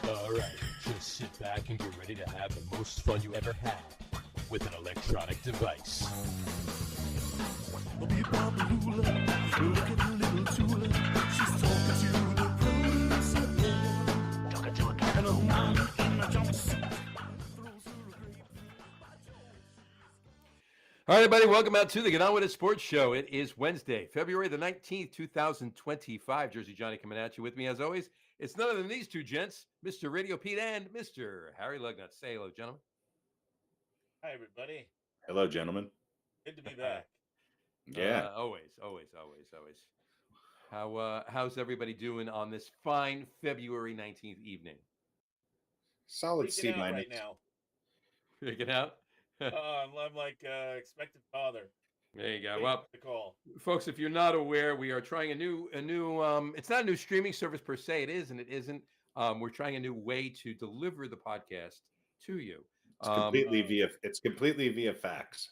All right, just sit back and get ready to have the most fun you ever had with an electronic device. All right, everybody, welcome out to the Get On With It Sports Show. It is Wednesday, February the 19th, 2025. Jersey Johnny coming at you. With me, as always, it's none other than these two gents, Mr. Radio Pete and Mr. Harry Lug Nutz. Say hello, gentlemen. Hi, everybody. Hello, gentlemen. Good to be back. Yeah. Always. How's everybody doing on this fine February 19th evening? Solid C minus minus right now. Freaking out? I'm like expected father. There you go. Waiting Well, for the call. folks, if you're not aware, we are trying a new. It's not a new streaming service per se. It is and it isn't. We're trying a new way to deliver the podcast to you. It's completely via fax.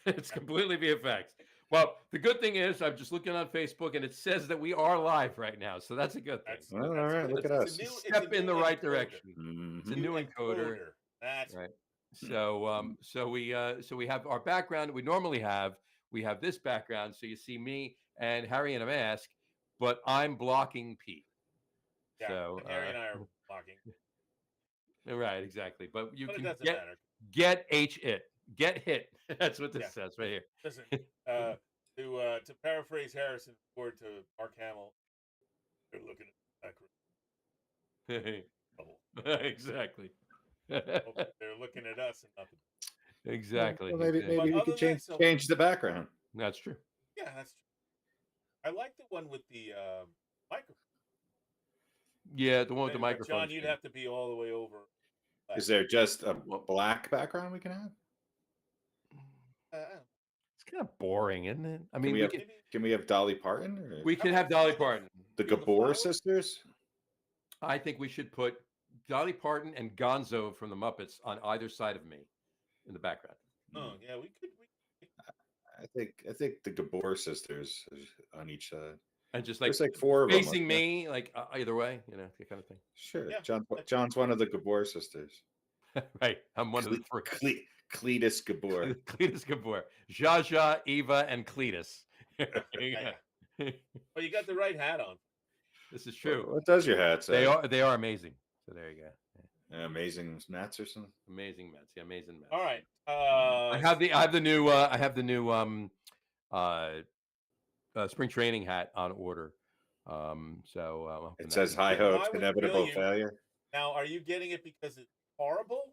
It's completely via fax. Well, the good thing is, I'm just looking on Facebook, and it says that we are live right now, so that's a good thing. All right, look at us. Step in the right direction. Mm-hmm. It's a new encoder. That's right. So we have our background that we normally have. We have this background, so you see me and Harry in a mask, but I'm blocking Pete. Yeah, so Harry and I are blocking. Right, exactly. But you it can doesn't matter. Get get hit. That's what this says right here. Listen, to paraphrase Harrison Ford to Mark Hamill, they're looking at the back. Exactly. They're looking at us and nothing. Exactly. Well, maybe we could change the background. That's true. Yeah, that's true. I like the one with the microphone. Yeah, the one with the microphone. John, you'd have to be all the way over. Is there just a black background we can have? It's kind of boring, isn't it? I mean, can we have Dolly Parton? Or we can have Dolly Parton. The Gabor sisters? I think we should put Dolly Parton and Gonzo from the Muppets on either side of me in the background. Oh, yeah, we could. I think the Gabor sisters on each side. And just like, there's like four of them facing me, like either way, that kind of thing. Sure. Yeah. John's one of the Gabor sisters. Right. I'm one of the three. Cletus Gabor. Cletus Gabor. Jaja, Eva, and Cletus. Well, you got the right hat on. This is true. What does your hat say? They are amazing. So there you go. Yeah, amazing Mets or something. Amazing Mets. Yeah, amazing Mets. All right. I have the new spring training hat on order. It says high hopes, inevitable failure. Now, are you getting it because it's horrible,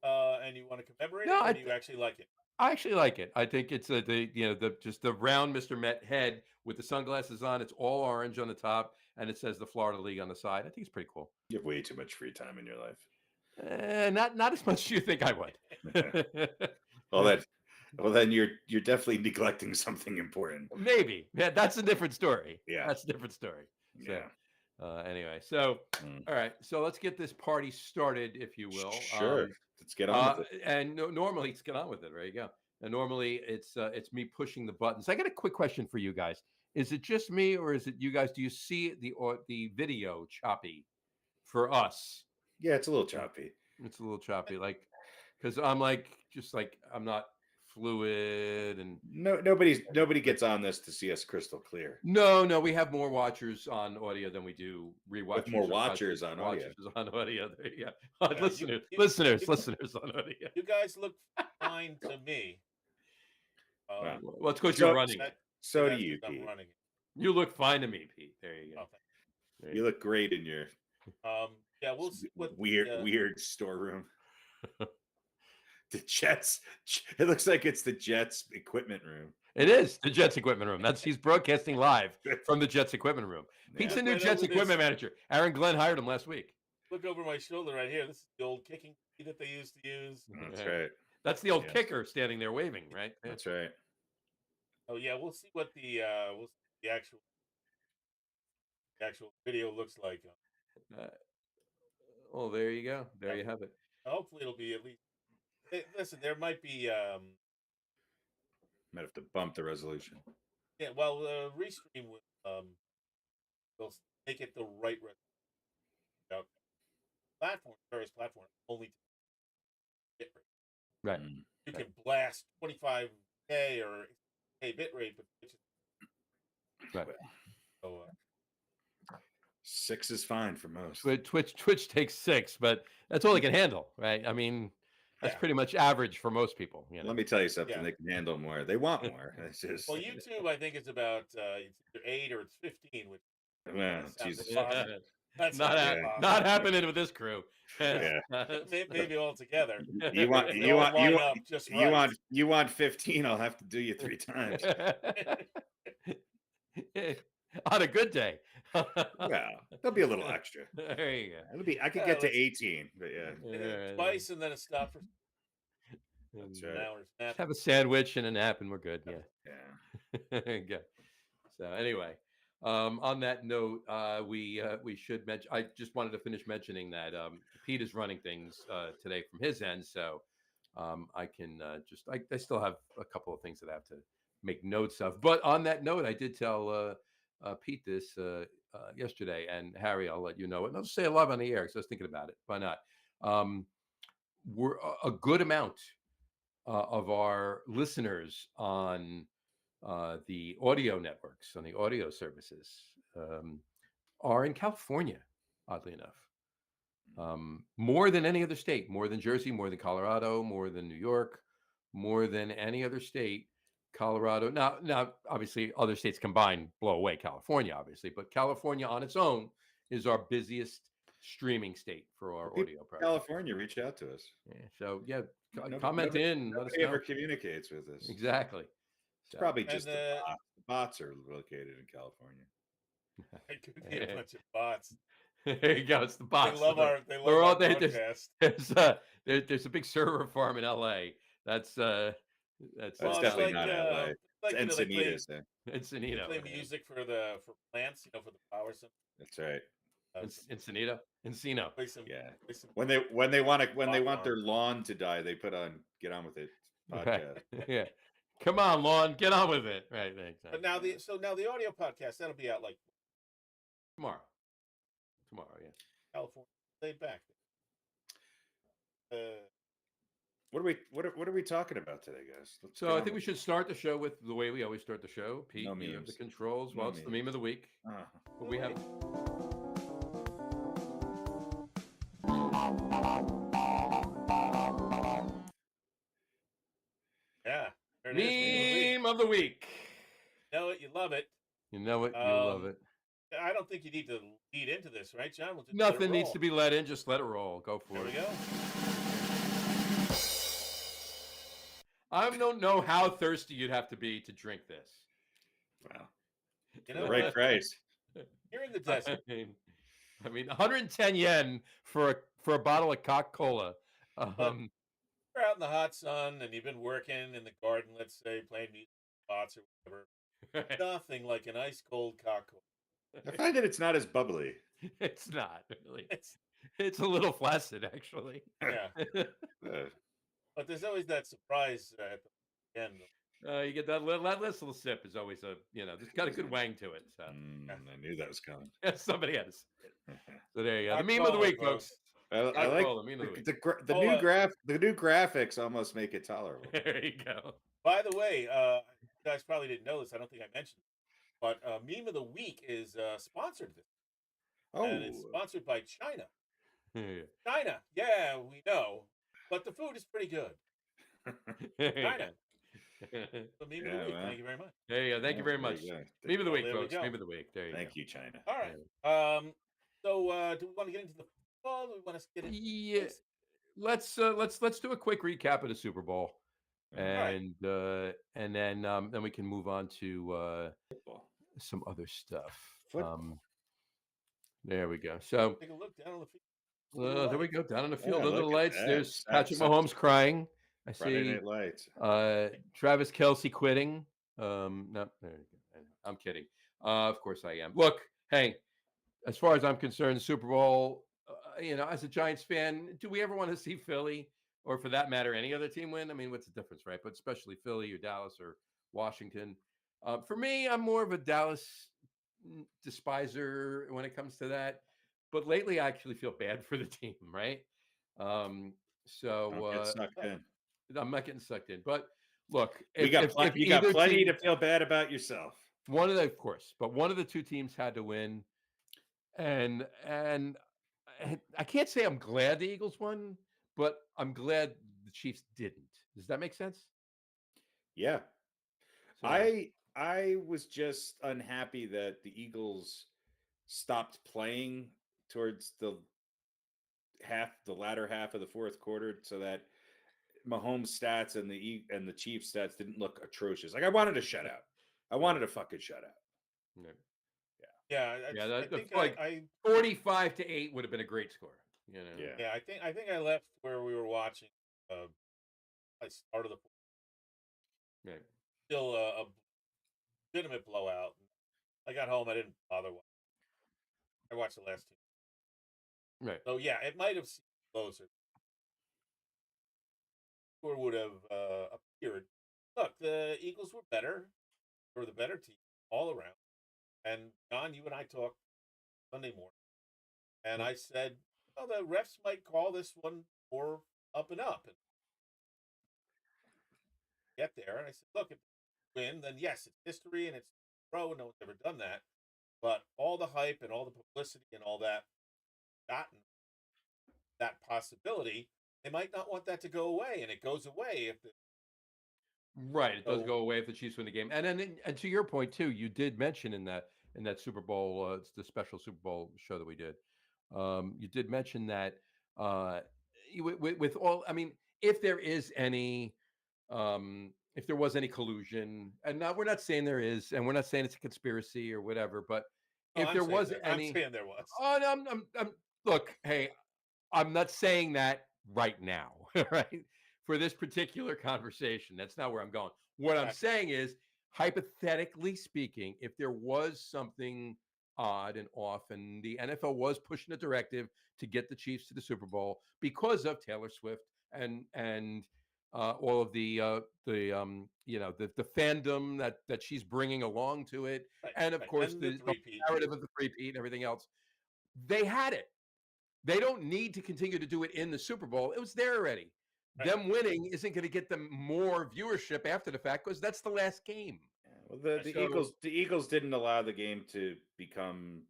and you want to commemorate it, or do you actually like it? I actually like it. I think it's just the round Mr. Met head with the sunglasses on. It's all orange on the top, and it says the Florida League on the side. I think it's pretty cool. You have way too much free time in your life. Not as much as you think I would. Well, then you're definitely neglecting something important. Maybe. Yeah, that's a different story. Yeah, that's a different story. So, yeah. Anyway, so all right, so let's get this party started, if you will. Sure. Let's get on with it. And normally, let's get on with it. There you go. And normally, it's me pushing the buttons. I got a quick question for you guys. Is it just me, or is it you guys? Do you see the video choppy for us? Yeah, it's a little choppy. It's a little choppy, because I'm I'm not fluid, and nobody gets on this to see us crystal clear. No, we have more watchers on audio than we do rewatchers. More watchers on audio. There you go. Listeners on audio. You guys look fine to me. Well, it's because you're running it. So do you, Pete. Running it. You look fine to me, Pete. There you go. You look great in your we'll see what weird storeroom. The Jets. It looks like it's the Jets equipment room. It is the Jets equipment room. He's broadcasting live from the Jets equipment room. Pete's the new Jets equipment manager. Aaron Glenn hired him last week. Look over my shoulder right here. This is the old kicking key that they used to use. That's right. That's the old kicker standing there waving, right? That's right. Oh yeah, we'll see what the actual video looks like. Well, there you go. There you have it. Hopefully, it'll be at least. Listen, there might be. Might have to bump the resolution. Yeah, well, Restream will make it the right resolution. platforms, various platforms, only bit rate. Right. You can blast 25K or K bit rate, but Right. so 6 is fine for most. But Twitch takes 6, but that's all they can handle, right? I mean, that's pretty much average for most people. You know? Let me tell you something. They can handle more. They want more. It's just... Well, YouTube, I think, is about it's either 8 or it's 15, which Jesus. That's not happening with this crew. Yeah. Maybe all together. You want 15? I'll have to do you 3 times. On a good day. Well, there'll be a little extra. There you go. I could get to 18, but twice and then a stop for that's an right. hour's nap. Have a sandwich and a nap, and we're good. Yeah. Yeah. So anyway, on that note, we should mention. I just wanted to finish mentioning that Pete is running things today from his end, so I can I still have a couple of things that I have to make notes of. But on that note, I did tell Pete this yesterday, and Harry, I'll let you know it. And I'll just say it live on the air because I was thinking about it. Why not? We're a good amount of our listeners on the audio networks, on the audio services, are in California, oddly enough. More than any other state, more than Jersey, more than Colorado, more than New York, more than any other state. Colorado, now, obviously, other states combined blow away California, obviously, but California on its own is our busiest streaming state for our audio product. California, reach out to us. Yeah, so comment in. Let us know. Ever communicates with us. Exactly. It's probably just the bots are located in California. It could be a bunch of bots. There you go. It's the bots. They love our podcast. There's a big server farm in LA. That's definitely not LA. Like, Encinitas. Encinitas. They play music for plants, for the power system. That's right. Encino. Yeah. When they want their lawn to die, they put on Get On With It podcast. Right. Yeah. Come on, lawn, get on with it. Right. Exactly. But now the audio podcast that'll be out like tomorrow. Yeah. California, laid back. What are we talking about today, guys? I think we should start the show with the way we always start the show. Pete, you have the controls. Well, it's the meme of the week. What we have. Yeah. Meme of the week. You know it, you love it. You know it, you love it. I don't think you need to lead into this, right, John? We'll Nothing needs to be let in. Just let it roll. Go for it. There we go. I don't know how thirsty you'd have to be to drink this. Wow. Right price. You're in the desert. I mean 110 yen for a bottle of Coca-Cola. You're out in the hot sun and you've been working in the garden, let's say, playing music spots or whatever. Nothing like an ice cold Coca-Cola. I find that it's not as bubbly. It's not really. It's a little flaccid, actually. Yeah. But there's always that surprise at the end. You get that little sip is always it's got a good wang to it. So I knew that was coming. Somebody had to say it. So there you go. The meme of the week, folks. I like the new graphics almost make it tolerable. There you go. By the way, you guys probably didn't know this. I don't think I mentioned it. But meme of the week is sponsored this. And it's sponsored by China. China, yeah, we know. But the food is pretty good. China. So meme of the week. Thank you very much. There you go. Thank you very much. Meme of the week, folks. Meme of the week. There you go. Thank you, China. All right. So do we want to get into the football? Do we want to get into let's do a quick recap of the Super Bowl. And then we can move on to some other stuff. There we go. So take a look down on the field. There we go. Down on the field, under the lights. There's Patrick Mahomes crying. I Friday see. Night Lights. Travis Kelce quitting. No, there you go. I'm kidding. Of course I am. Look, hey, as far as I'm concerned, the Super Bowl. As a Giants fan, do we ever want to see Philly, or for that matter, any other team win? I mean, what's the difference, right? But especially Philly or Dallas or Washington. For me, I'm more of a Dallas despiser when it comes to that. but lately I actually feel bad for the team, right? Don't get So sucked in. I'm not getting sucked in. But look, You got if you got either plenty team, to feel bad about yourself. of course, but one of the two teams had to win, and I can't say I'm glad the Eagles won, but I'm glad the Chiefs didn't. Does that make sense? Yeah. So I was just unhappy that the Eagles stopped playing towards the latter half of the fourth quarter, so that Mahomes stats and the Chiefs stats didn't look atrocious. Like I wanted a shutout. I wanted a fucking shutout. yeah, Yeah, yeah, I think like I 45-8 would have been a great score. You know, Yeah. yeah, I think I left where we were watching. I started the right, still a legitimate blowout. I got home. I didn't bother. I watched the last two. right. So yeah, it might have seemed closer, or would have appeared. Look, the Eagles were better. They were the better team all around. And John, you and I talked Sunday morning, and Yep. I said, "Well, the refs might call this one more up and up and get there." And I said, "Look, if they win, then yes, it's history and it's pro. No one's ever done that. But all the hype and all the publicity and all that, gotten that possibility, they might not want that to go away, and it goes away if the Right, it does so go away if the Chiefs win the game. And to your point too, you did mention in that Super Bowl, it's the special Super Bowl show that we did. You did mention that with all, I mean, if there is any, if there was any collusion, and now we're not saying there is, and we're not saying it's a conspiracy or whatever, but oh, if I'm there saying was there. I'm any, saying there was. oh, no, look, hey, I'm not saying that right now, right? For this particular conversation, that's not where I'm going. What I'm Gotcha. saying is, hypothetically speaking, if there was something odd and off, and the NFL was pushing a directive to get the Chiefs to the Super Bowl because of Taylor Swift and all of the fandom that she's bringing along to it, Right, and of right. course And the the three-peat. narrative of the three-peat and everything else, they had it. They don't need to continue to do it in the Super Bowl. It was there already. Right. Them winning isn't going to get them more viewership after the fact because that's the last game. Well, the So Eagles didn't allow the game to become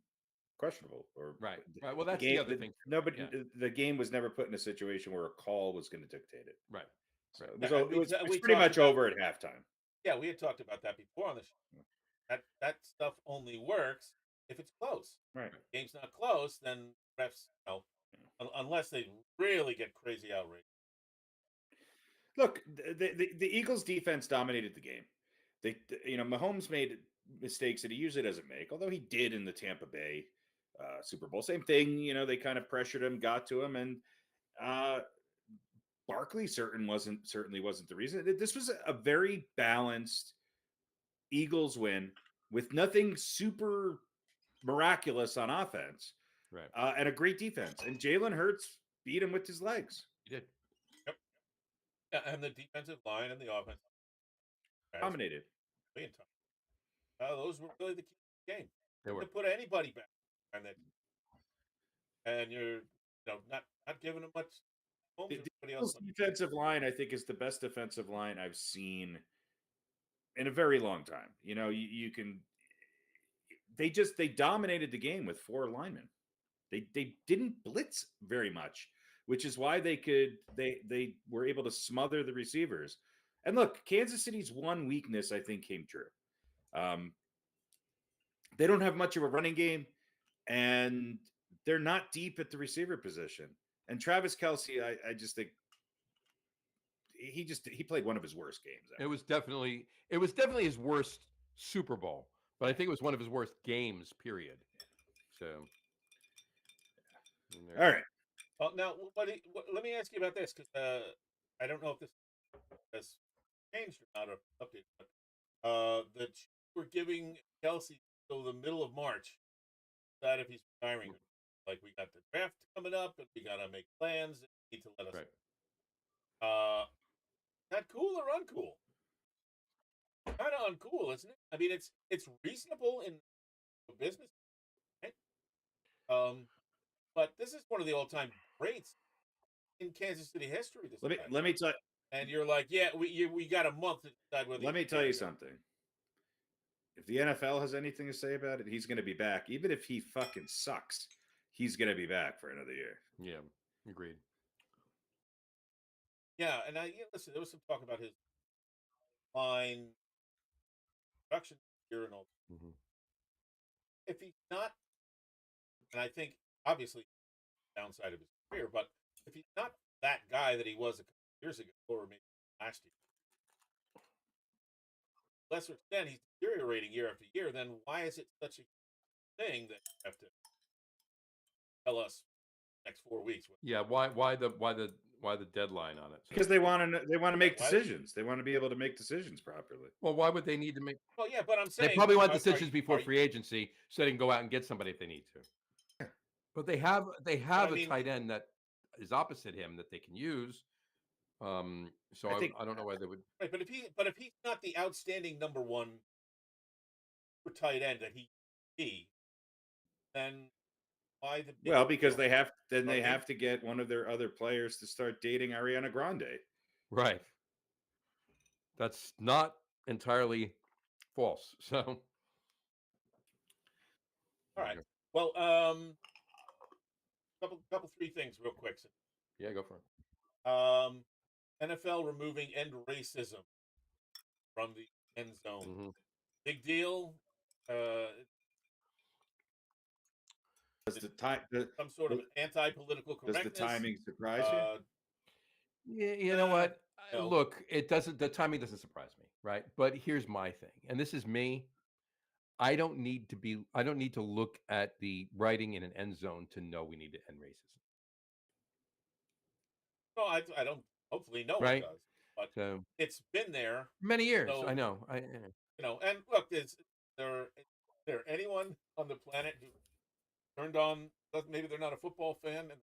questionable, or right, right. Well, the that's the game. other thing. Nobody, Yeah, the game was never put in a situation where a call was going to dictate it. right, So right. it was Yeah, and it's we pretty talked much about over at halftime. yeah, we had talked about that before on the show. That stuff only works if it's close. Right. Game's not close, then refs, unless they really get crazy outraged. Look, the Eagles defense dominated the game. Mahomes made mistakes that he usually doesn't make, although he did in the Tampa Bay Super Bowl. Same thing, they kind of pressured him, got to him, and Barkley certainly wasn't the reason. This was a very balanced Eagles win with nothing super miraculous on offense, Right. and a great defense. And Jalen Hurts beat him with his legs. He did. Yep. Yeah, and the defensive line and the offense Dominated. those were really the key to the game. They were. To put anybody back on that, and you're not giving them much. The Everybody else. Eagles' defensive line, I think, is the best defensive line I've seen in a very long time. You can. They dominated the game with four linemen. They didn't blitz very much, which is why they were able to smother the receivers. And look, Kansas City's one weakness, I think, came true. They don't have much of a running game, and they're not deep at the receiver position. And Travis Kelce, I just think he played one of his worst games ever. It was definitely his worst Super Bowl, but I think it was one of his worst games. Period. So. All right. Well, now, let me ask you about this because I don't know if this has changed or not or updated. But the Chiefs were giving Kelsey till the middle of March. Decide if he's retiring. Like we got the draft coming up, and we gotta make plans. And you need to let us. Right. That cool or uncool? Kind of uncool, isn't it? I mean, it's reasonable in business. Right? but this is one of the all-time greats in Kansas City history. This guy. Let me tell. And you're like, yeah, we got a month to decide whether. Let me tell you something. If the NFL has anything to say about it, he's going to be back. Even if he fucking sucks, he's going to be back for another year. Yeah, agreed. Yeah, and listen, there was some talk about his line production here and all. Mm-hmm. If he's not, and I think obviously downside of his career, but if he's not that guy that he was a couple years ago or maybe last year, to a lesser extent he's deteriorating year after year, then why is it such a thing that you have to tell us next 4 weeks? Yeah, why the deadline on it? Because they want to make decisions. They want to be able to make decisions properly. Well, why would they need to make? Well, yeah, but I'm saying They probably want decisions before free agency, so they can go out and get somebody if they need to. But they have a tight end that is opposite him that they can use. So I don't know why they would. Right, but if he's not the outstanding number one for tight end that he, then why the? Well, because they have to get one of their other players to start dating Ariana Grande. Right. That's not entirely false. So. All right. Well, couple 3 things real quick. Yeah, go for it. NFL removing end racism from the end zone. Mm-hmm. Big deal. Does some sort of anti-political correctness? Does the timing surprise you? Yeah, you know what? No. Look, it doesn't. The timing doesn't surprise me, right? But here's my thing, and this is me. I don't need to look at the writing in an end zone to know we need to end racism. No, I don't. Hopefully, no right? one does. But So it's been there many years. So, I know. And look, is there anyone on the planet who turned on? Maybe they're not a football fan and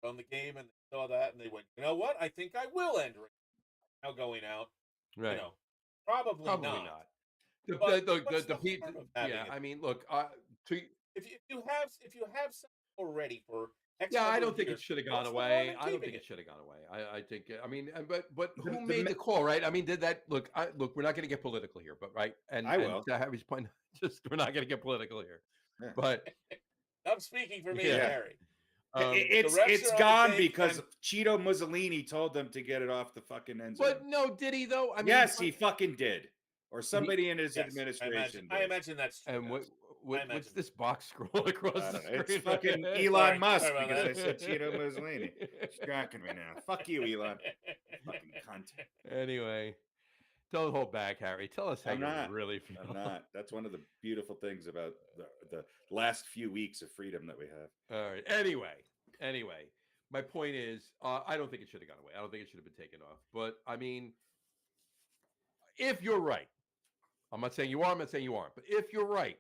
on the game and they saw that and they went, you know what? I think I will end racism now going out. Right. Probably not. Yeah, I mean, look. If you have something already for I don't think it should have gone away. I don't think it should have gone away. I think. I mean, but who made the call, right? I mean, did that look? Look, we're not going to get political here, but right, and I will. To Harry's point, just we're not going to get political here. Yeah. But I'm speaking for me and Harry. It's gone because Cheeto Mussolini told them to get it off the fucking end zone. But no, did he though? I mean, yes, he fucking did. Or somebody in his administration. I imagine that's true. And what's this box scroll across the screen? It's fucking Elon Musk because I said Cheeto Mussolini. She's cracking me now. Fuck you, Elon. Fucking cunt. Anyway, don't hold back, Harry. Tell us how you really feel. I'm not. That's one of the beautiful things about the last few weeks of freedom that we have. All right. Anyway, my point is, I don't think it should have gone away. I don't think it should have been taken off. But I mean, if you're right, I'm not saying you are. I'm not saying you aren't. But if you're right,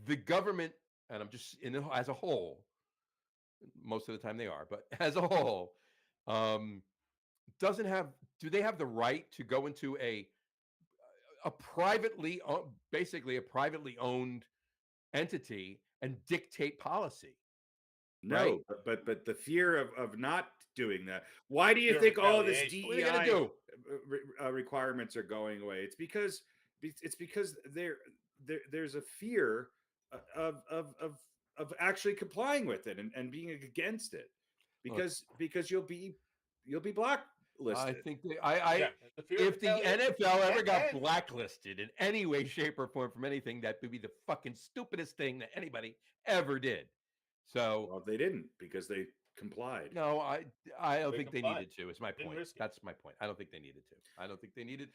the government, and I'm just as a whole, most of the time they are, but as a whole, do they have the right to go into a basically a privately owned entity and dictate policy? No, right? but the fear of not doing that. Why do you think all this DEI requirements are going away? It's because there's a fear of actually complying with it and being against it because you'll be blacklisted. I think if the NFL ever got blacklisted in any way, shape, or form from anything, that would be the fucking stupidest thing that anybody ever did. So well, they didn't because they complied. No, I don't think they needed to. Is my point. That's my point. I don't think they needed to. I don't think they needed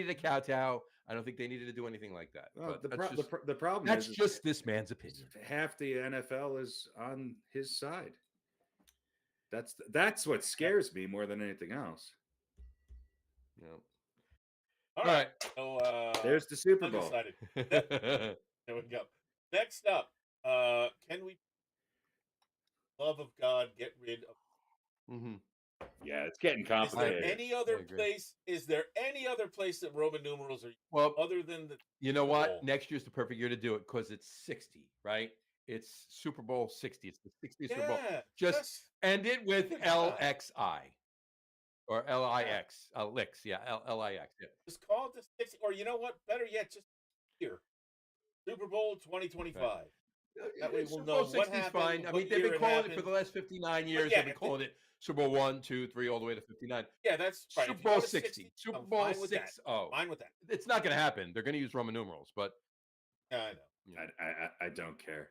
a kowtow. I don't think they needed to do anything like that. Well, but the problem is just this man's opinion. Half the NFL is on his side. That's what scares me more than anything else. Yeah. All right. So there's the Super Bowl. There we go. Next up, can we, love of God, get rid of? Mm-hmm. Yeah, it's getting complicated. Is there any other place? Is there any other place that Roman numerals are well other than the? You know what? Next year's the perfect year to do it because it's 60, right? It's Super Bowl 60. It's the 60th Super Bowl. Yeah, Just end it with good job. LXI or LIX. Lix, yeah, LIX. Yeah. Just call it the 60, or you know what? Better yet, just here, Super Bowl 2025. Right. That way we'll Super know Bowl what 60 is happened. fine. I what mean, they've year been it calling it for happened. the last 59 But years. yeah, They've been calling it Super Bowl 1, 2, 3, all the way to 59. Yeah, that's right. Super If you go Bowl to 60. Super I'm Bowl fine with 60. that. Fine with that. It's not going to happen. They're going to use Roman numerals, but Yeah, I know. you know. I don't care.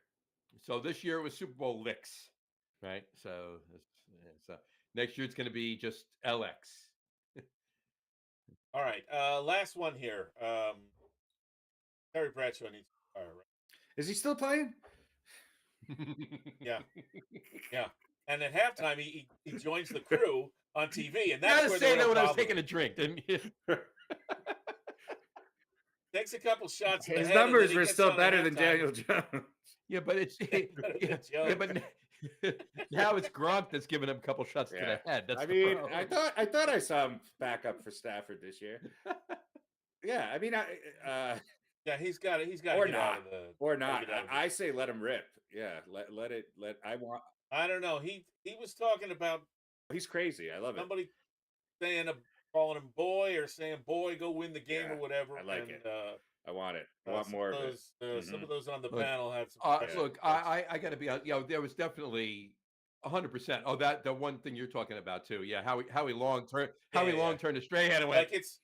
So this year it was Super Bowl Licks, right? So next year it's going to be just LX. All right. Last one here. Terry Bradshaw needs to fire, right? Is he still playing? Yeah. Yeah. And at halftime, he joins the crew on TV, and I that's gotta where say the that real when I was problem taking a drink. Didn't you? takes a couple shots. In the His head, and then numbers he were gets still on better at than halftime. Daniel Jones. Yeah, but it's yeah, but now it's Gronk that's giving him a couple shots to the head. That's I the mean, problem. I thought I saw him back up for Stafford this year. Yeah, I mean, yeah, he's got to or get not, out of the or not. get out of I say let him rip. Yeah, let it. I don't know. He was talking about He's crazy. I love it. somebody saying calling him boy or saying boy go win the game Yeah, or whatever. I like it. I want it. I want more of it. Some of those on the panel had some. Look, I got to be honest. There was definitely 100%. Oh, that the one thing you're talking about too. Yeah, Howie Long turned a straight head and went like it's.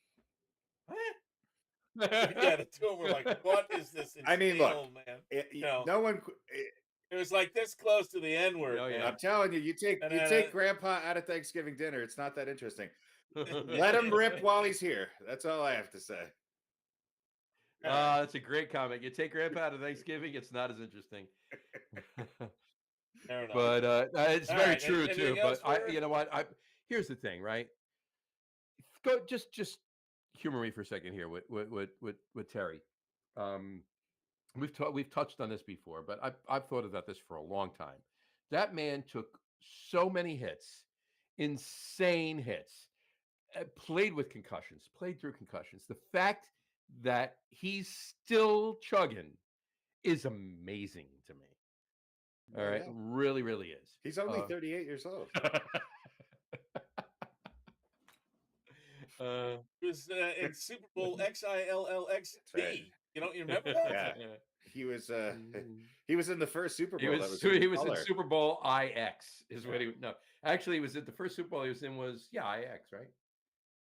Yeah, the two of them were like, "What is this?" I mean, look, man. No one. It was like this close to the N word. Oh, yeah. I'm telling you, you take Grandpa out of Thanksgiving dinner. It's not that interesting. Let him rip while he's here. That's all I have to say. That's a great comment. You take Grandpa out of Thanksgiving, it's not as interesting. Fair enough. But it's very true too. But you know what? Here's the thing, right? Go just humor me for a second here with Terry. We've touched on this before, but I've thought about this for a long time. That man took so many hits, insane hits, played with concussions, played through concussions. The fact that he's still chugging is amazing to me. All right, yeah. Really, really is. He's only 38 years old. He was in Super Bowl XILLXD. Right. You remember that? Yeah. He was in the first Super Bowl. He was in Super Bowl IX is what he no. Actually, he was at the first Super Bowl he was in was IX, right?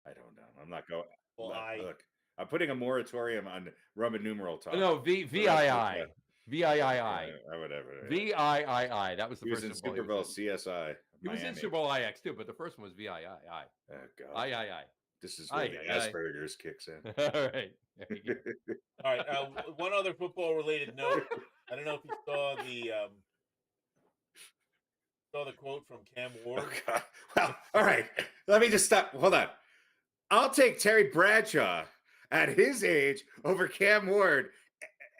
I don't know. I'm not going. Well, look, I'm putting a moratorium on Roman numeral talk. No, VII. VIII. Whatever. VIII. That was the he first was in Super Bowl CSI. He was in Super Bowl IX too, but the first one was VIII. Oh God. III. This is where the Asperger's kicks in. All right. There you go. All right. One other football-related note. I don't know if you saw the quote from Cam Ward. Oh, God. Well, all right. Let me just stop. Hold on. I'll take Terry Bradshaw at his age over Cam Ward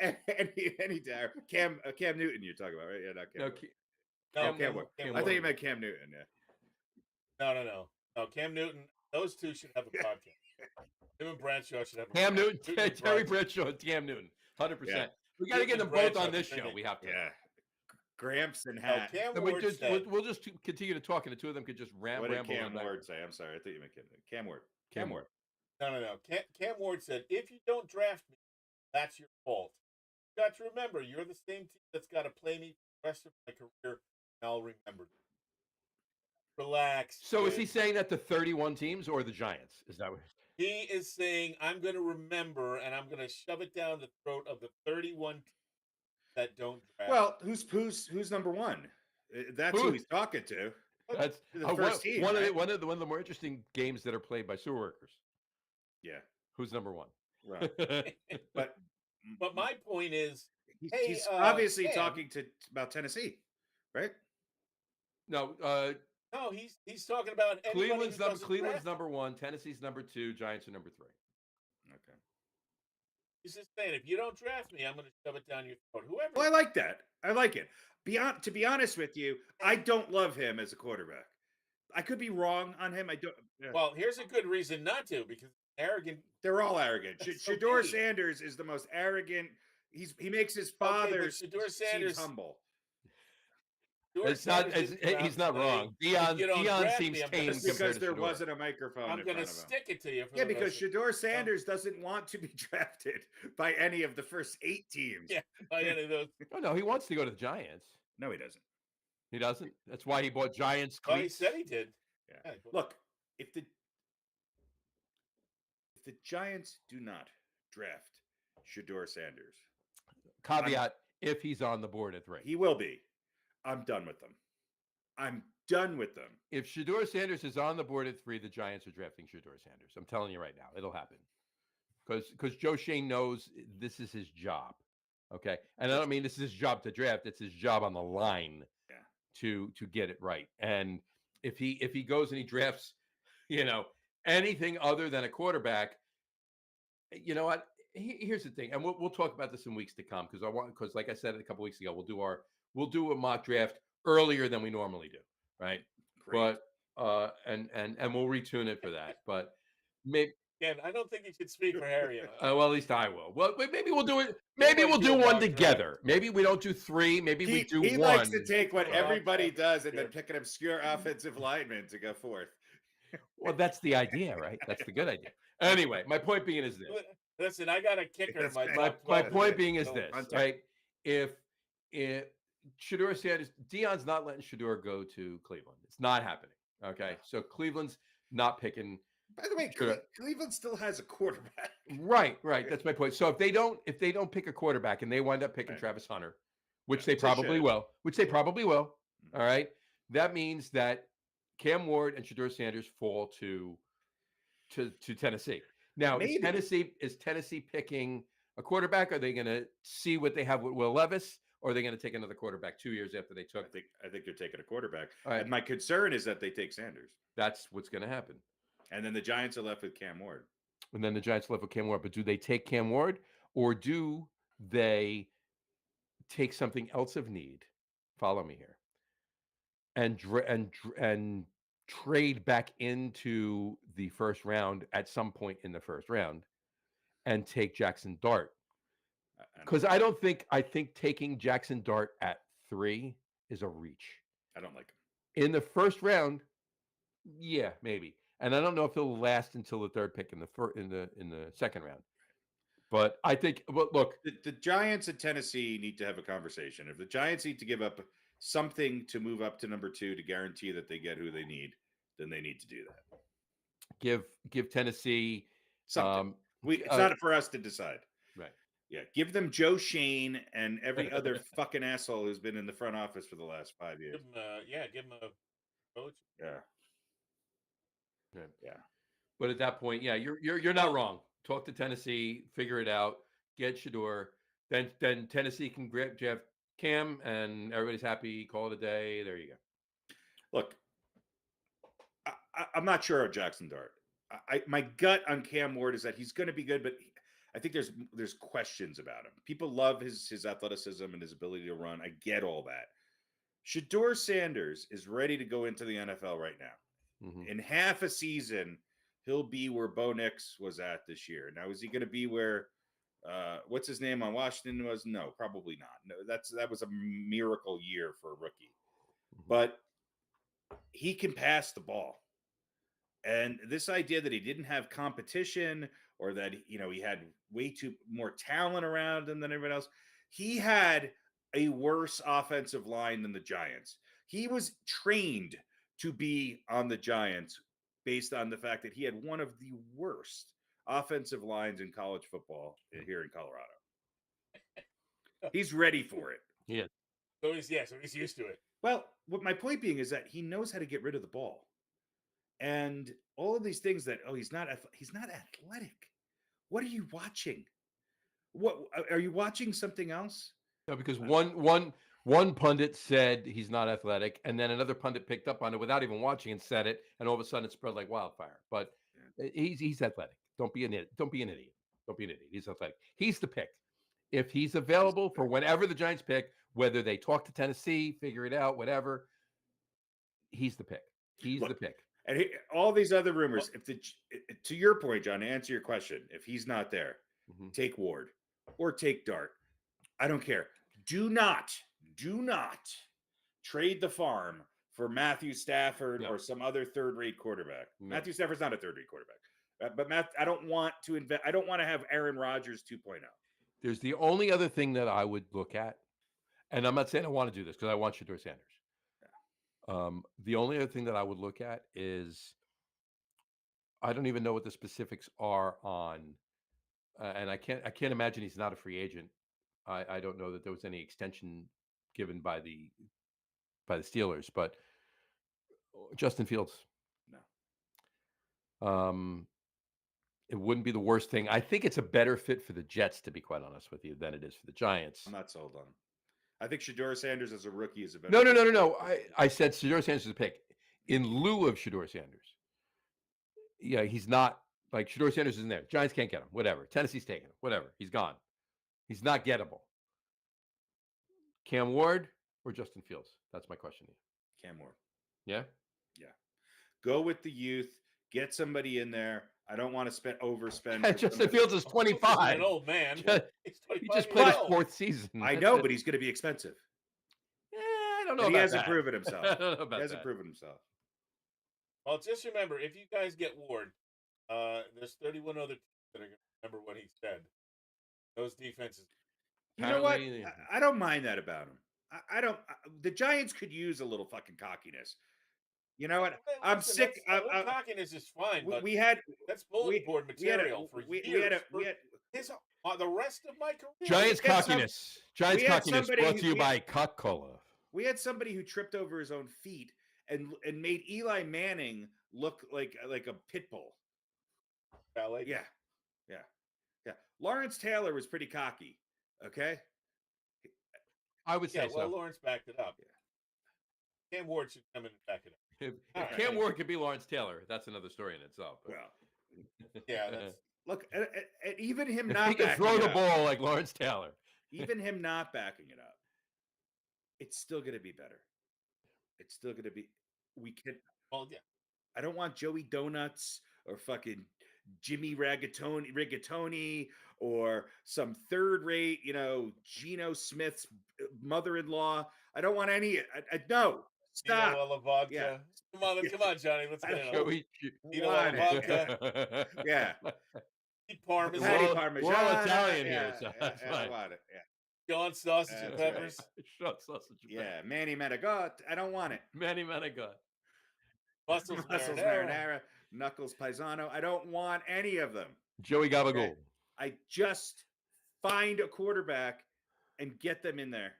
any day. Cam Newton you're talking about, right? Yeah, not Cam. Cam Ward. I thought you meant Cam Newton. Yeah. No. Cam Newton. Those two should have a podcast. Him and Bradshaw should have a Cam Newton, Terry Bradshaw, and Cam Newton. 100%. Yeah. We got to get them both on this show. We have to. Yeah. Gramps and Hat. We'll just continue to talk, and the two of them could just ramble. What did Cam Ward say? I'm sorry. I thought you meant Cam Ward. Cam Ward. No. Cam Ward said, if you don't draft me, that's your fault. You got to remember, you're the same team that's got to play me the rest of my career, and I'll remember. Relax. So is he saying that the 31 teams or the Giants? Is that what he is saying? I'm going to remember, and I'm going to shove it down the throat of the 31 teams that don't draft. Well, who's number one? That's who he's talking to. That's the first team. One of the more interesting games that are played by sewer workers. Yeah. Who's number one? Right. but my point is, he's obviously talking about Tennessee, right? No. No, he's talking about Cleveland's number one, Tennessee's number two, Giants are number three. Okay. He's just saying, if you don't draft me, I'm going to shove it down your throat. Whoever. Well, I like that. I like it. To be honest with you, I don't love him as a quarterback. I could be wrong on him. I don't. Yeah. Well, here's a good reason not to, because arrogant. They're all arrogant. Shador Sanders is the most arrogant. he makes his Okay, father but Shedeur seems Sanders, humble. Shedeur It's not. Sanders didn't come out He's and not say, wrong. if you don't Dion draft seems me, I'm gonna tame Just because compared to there Shedeur. wasn't a microphone I'm in gonna front of him. stick it to you. For Yeah, the because rest Shedeur Sanders doesn't want to be drafted by any of the first 8 teams. yeah, by any of those. Oh no, he wants to go to the Giants. No, he doesn't. He doesn't. That's why he bought Giants Well, he cleats. said he did. Yeah. Look, if the Giants do not draft Shedeur Sanders, Caveat: if he's on the board at 3, he will be. I'm done with them. I'm done with them. If Shedeur Sanders is on the board at 3, the Giants are drafting Shedeur Sanders. I'm telling you right now, it'll happen. Because Joe Shane knows this is his job. Okay, and I don't mean this is his job to draft; it's his job on the line to get it right. And if he goes and he drafts, anything other than a quarterback, you know what? Here's the thing, and we'll talk about this in weeks to come because like I said a couple weeks ago, we'll do a mock draft earlier than we normally do, right? Great. But and we'll retune it for that. But maybe. Again, I don't think you should speak for Harry. Well, at least I will. Well, maybe we'll do it. Maybe we'll do one together. Maybe we don't do 3. Maybe we do 1. He likes to take what everybody does and then pick an obscure offensive lineman to go forth. Well, that's the idea, right? That's the good idea. Anyway, my point being is this. Listen, I got a kicker. My point being is this, right? If Shedeur Sanders, Dion's not letting Shedeur go to Cleveland. It's not happening. Okay, so Cleveland's not picking. By the way, Cleveland still has a quarterback. Right. That's my point. So if they don't pick a quarterback and they wind up picking Travis Hunter, which they probably will, all right, that means that Cam Ward and Shedeur Sanders fall to Tennessee. Now, is Tennessee picking a quarterback? Are they going to see what they have with Will Levis, or are they going to take another quarterback 2 years after they took? I think they're taking a quarterback. Right. And my concern is that they take Sanders. That's what's going to happen. And then the Giants are left with Cam Ward. But do they take Cam Ward, or do they take something else of need? Follow me here. And trade back into the first round at some point in the first round and take Jackson Dart. Because I think taking Jackson Dart at 3 is a reach. I don't like him. In the first round, yeah, maybe. And I don't know if he'll last until the 3rd pick in the second round. But I think, look, the Giants and Tennessee need to have a conversation. If the Giants need to give up something to move up to number 2 to guarantee that they get who they need, then they need to do that. Give Tennessee something. It's not for us to decide. Right. Yeah. Give them Joe Shane and every other fucking asshole who's been in the front office for the last 5 years. Give him a coach. Yeah. But at that point, you're not wrong. Talk to Tennessee, figure it out, get Shedeur. Then Tennessee can grab Jeff Cam, and everybody's happy. Call it a day. There you go. Look, I'm not sure of Jackson Dart. My gut on Cam Ward is that he's going to be good, but I think there's questions about him. People love his athleticism and his ability to run. I get all that. Shedeur Sanders is ready to go into the NFL right now. Mm-hmm. In half a season, he'll be where Bo Nix was at this year. Now, is he going to be where what's his name on Washington was? No, probably not. No, that was a miracle year for a rookie. Mm-hmm. But he can pass the ball. And this idea that he didn't have competition or that he had way too more talent around him than everyone else, he had a worse offensive line than the Giants. He was trained to be on the Giants based on the fact that he had one of the worst offensive lines in college football here in Colorado. He's ready for it. Yeah. So he's used to it. Well, what my point being is that he knows how to get rid of the ball. And all of these things that, he's not athletic. What are you watching? What are you watching something else? No, because one pundit said he's not athletic, and then another pundit picked up on it without even watching and said it, and all of a sudden it spread like wildfire. But he's athletic. Don't be an idiot. Don't be an idiot. He's athletic. He's the pick. If he's available for whenever the Giants pick, whether they talk to Tennessee, figure it out, whatever, he's the pick. He's the pick. And all these other rumors, to your point, John, to answer your question, if he's not there, take Ward or take Dart. I don't care. Do not trade the farm for Matthew Stafford or some other third-rate quarterback. No. Matthew Stafford's not a third-rate quarterback. But I don't want to invest. I don't want to have Aaron Rodgers 2.0. There's the only other thing that I would look at, and I'm not saying I want to do this because I want Shedeur Sanders. Yeah. The only other thing that I would look at is I don't even know what the specifics are on, and I can't imagine he's not a free agent. I don't know that there was any extension given by the Steelers, but Justin Fields. No. It wouldn't be the worst thing. I think it's a better fit for the Jets, to be quite honest with you, than it is for the Giants. I'm not sold on him. I think Shedeur Sanders as a rookie is a better. No. I said Shedeur Sanders is a pick in lieu of Shedeur Sanders. Yeah, he's not like Shedeur Sanders isn't there. Giants can't get him. Whatever. Tennessee's taking him. Whatever. He's gone. He's not gettable. Cam Ward or Justin Fields? That's my question to you. Cam Ward. Yeah? Yeah. Go with the youth. Get somebody in there. I don't want to overspend. Justin Fields is 25. He's an old man. He just played his fourth season. I know, but he's going to be expensive. I don't know. He hasn't proven himself. I don't know about he hasn't proven himself. Well, just remember, if you guys get Ward, there's 31 other teams that are going to remember what he said. Those defenses. You know what? I don't mind that about him. I don't. The Giants could use a little fucking cockiness. You know what? I'm sick. Cockiness is fine. But that's bulletin board material for years. The rest of my career. Giants cockiness. Giants cockiness brought to you by Coca-Cola. We had somebody who tripped over his own feet and made Eli Manning look like a pit bull. Yeah. Lawrence Taylor was pretty cocky. Okay. I would say so. Well, Lawrence backed it up. Yeah. Cam Ward should come in and back it up. If Cam Ward could be Lawrence Taylor, that's another story in itself. But. Well, yeah. Look, even him if not he can throw the ball like Lawrence Taylor. Even him not backing it up, it's still going to be better. It's still going to be. We can. Well, yeah. I don't want Joey Donuts or fucking Jimmy Rigatoni or some third-rate, Geno Smith's mother-in-law. I don't want any. No, stop. Yeah. Come on, Johnny. Let's get it. Vodka. Yeah. Parmesan. Parmesan. We're all Italian here, so that's fine. I want it. Yeah. Sean sausage and peppers. Sean sausage and peppers. Yeah, Manny Manigot. I don't want it. Manny Manigot. Muscles marinara. Knuckles Paisano. I don't want any of them. Joey Gabagool. I just find a quarterback and get them in there.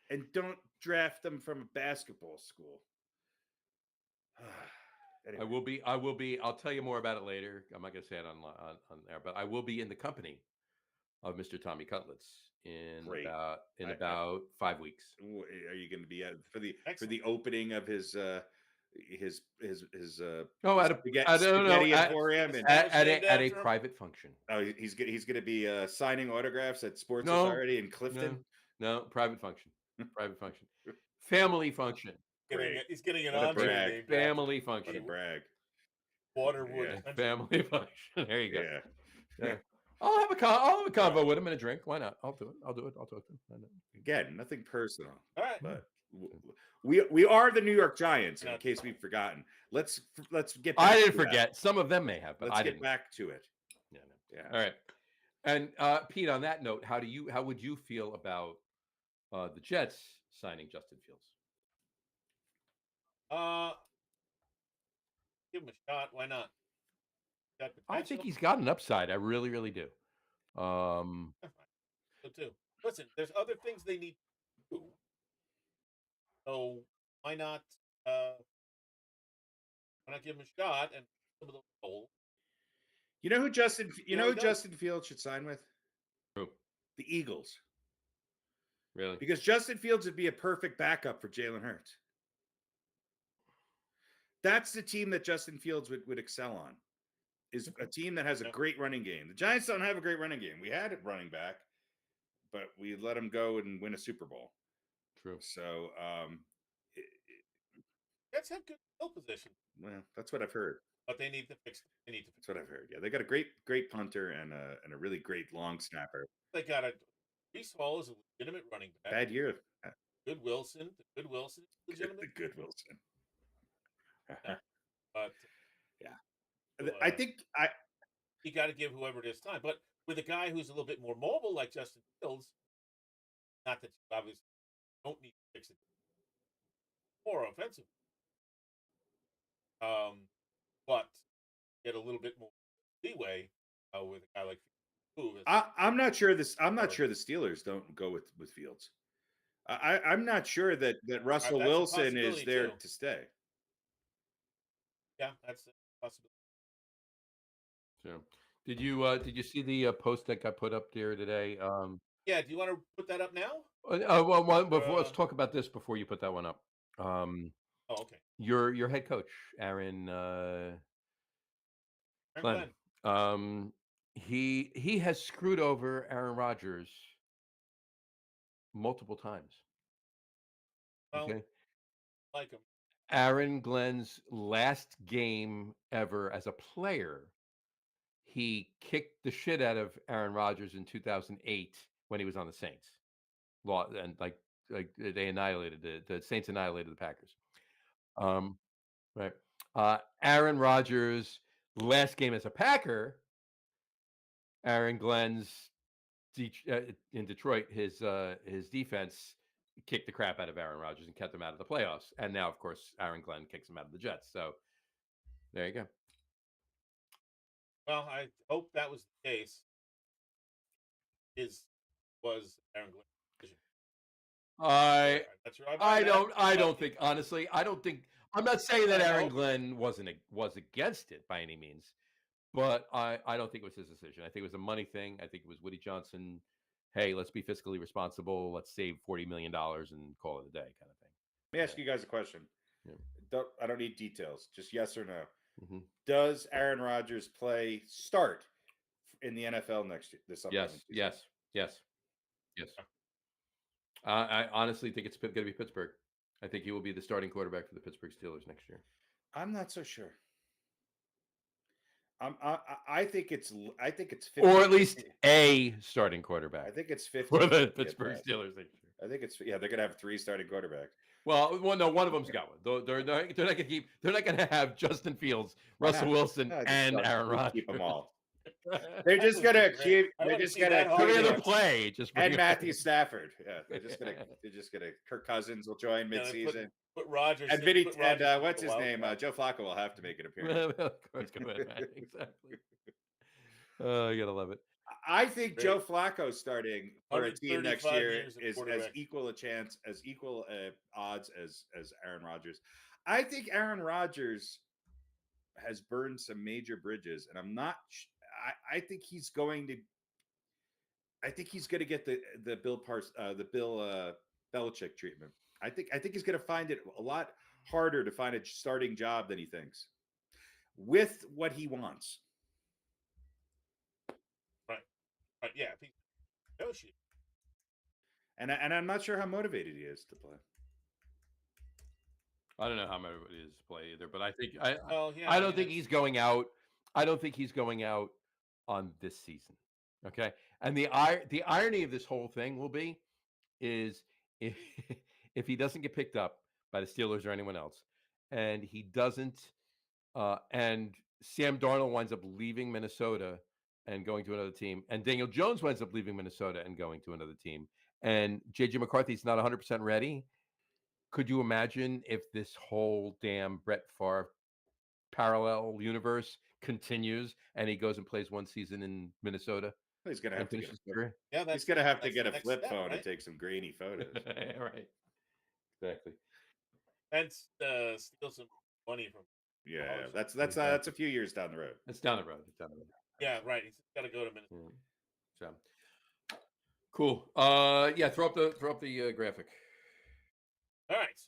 And don't draft them from a basketball school. Anyway. I will be. I'll tell you more about it later. I'm not going to say it on there, but I will be in the company of Mr. Tommy Cutlets in about 5 weeks. Are you going to be for the opening of his at a private function? Oh, he's going to be signing autographs at Sports Authority in Clifton. No, private function. Private function. Family function. He's getting an entree. Family function. What a brag. Waterwood. Yeah. Family function. There you go. Yeah. I'll have a convo with him and a drink. Why not? I'll do it. I'll talk to him. Again, nothing personal. All right. But we are the New York Giants, in case we've forgotten. Let's get back I didn't forget. That. Some of them may have, but let's I didn't. Get back to it. Yeah. All right. And Pete, on that note, how would you feel about the Jets signing Justin Fields? Give him a shot. Why not? I think he's got an upside. I really, really do. So too. Listen, there's other things they need to do. So why not give him a shot and some of those goals? You know who Justin Fields should sign with? Who? The Eagles. Really? Because Justin Fields would be a perfect backup for Jalen Hurts. That's the team that Justin Fields would excel on. Is a team that has a great running game. The Giants don't have a great running game. We had it running back, but we let him go and win a Super Bowl. True. So Jets have good field position. Well, that's what I've heard. But they need to fix it. That's what I've heard. Yeah, they got a great punter and a really great long snapper. They got Brees Hall is a legitimate running back. Bad year. Good Wilson. The good Wilson is legitimate. The good Wilson. But yeah, I think you got to give whoever it is time. But with a guy who's a little bit more mobile, like Justin Fields, not that you obviously don't need to fix it more offensive, but get a little bit more leeway with a guy like Fields. I'm not sure I'm not sure the Steelers don't go with Fields. I'm not sure that Russell Wilson is there to stay. Yeah, that's a possibility. So, did you see the post that got put up there today? Yeah, do you want to put that up now? Well, before let's talk about this before you put that one up. Oh, okay. Your head coach, Aaron Glenn. He has screwed over Aaron Rodgers multiple times. Well, okay. Like him. Aaron Glenn's last game ever as a player, he kicked the shit out of Aaron Rodgers in 2008 when he was on the Saints. And like they annihilated the Saints annihilated the Packers. Right. Aaron Rodgers' last game as a Packer, Aaron Glenn's in Detroit, his defense kicked the crap out of Aaron Rodgers and kept him out of the playoffs. And now, of course, Aaron Glenn kicks him out of the Jets. So there you go. Well, I hope that was the case. Was Aaron Glenn? I don't think, honestly, I'm not saying that Aaron Glenn was against it by any means, but I don't think it was his decision. I think it was a money thing. I think it was Woody Johnson. Hey, let's be fiscally responsible. Let's save $40 million and call it a day, kind of thing. Let me ask you guys a question. Yeah. I don't need details. Just yes or no. Mm-hmm. Does Aaron Rodgers start in the NFL next year? This upcoming season? Yes. I honestly think it's going to be Pittsburgh. I think he will be the starting quarterback for the Pittsburgh Steelers next year. I'm not so sure. I think it's 50, or at least a starting quarterback. I think it's 50 for the Pittsburgh Steelers next year. I think it's they're going to have 3 starting quarterbacks. Well, no, one of them's got one. They're not going to have Justin Fields, Russell Wilson, and Aaron Rodgers. Keep them all. They're just going to keep. They're just going to every other play. And Matthew Stafford. Yeah, they're just going to. Kirk Cousins will join midseason. Put Rodgers and what's his name? Joe Flacco will have to make an appearance. Of course, go ahead, man. Exactly. Oh, you gotta love it. I think Joe Flacco starting for a team next year is as equal odds as Aaron Rodgers. I think Aaron Rodgers has burned some major bridges, and I'm not. I think he's going to. I think he's going to get the Bill Belichick treatment. I think he's going to find it a lot harder to find a starting job than he thinks, with what he wants. Right. Yeah. And I'm not sure how motivated he is to play. I don't know how motivated he is to play either, but I think I don't think he's going out. I don't think he's going out on this season. Okay, and the irony of this whole thing will be is if he doesn't get picked up by the Steelers or anyone else, and he doesn't, and Sam Darnold winds up leaving Minnesota and going to another team, and Daniel Jones winds up leaving Minnesota and going to another team, and JJ McCarthy's not 100% ready. Could you imagine if this whole damn Brett Favre parallel universe continues and he goes and plays one season in Minnesota? He's going to have to get he's going to have to get a flip phone and take some grainy photos. Right. Exactly. And steal some money from. Yeah, that's a few years down the road. It's down the road. Yeah, right. He's got to go to Minnesota. So cool. Yeah, throw up the graphic. All right.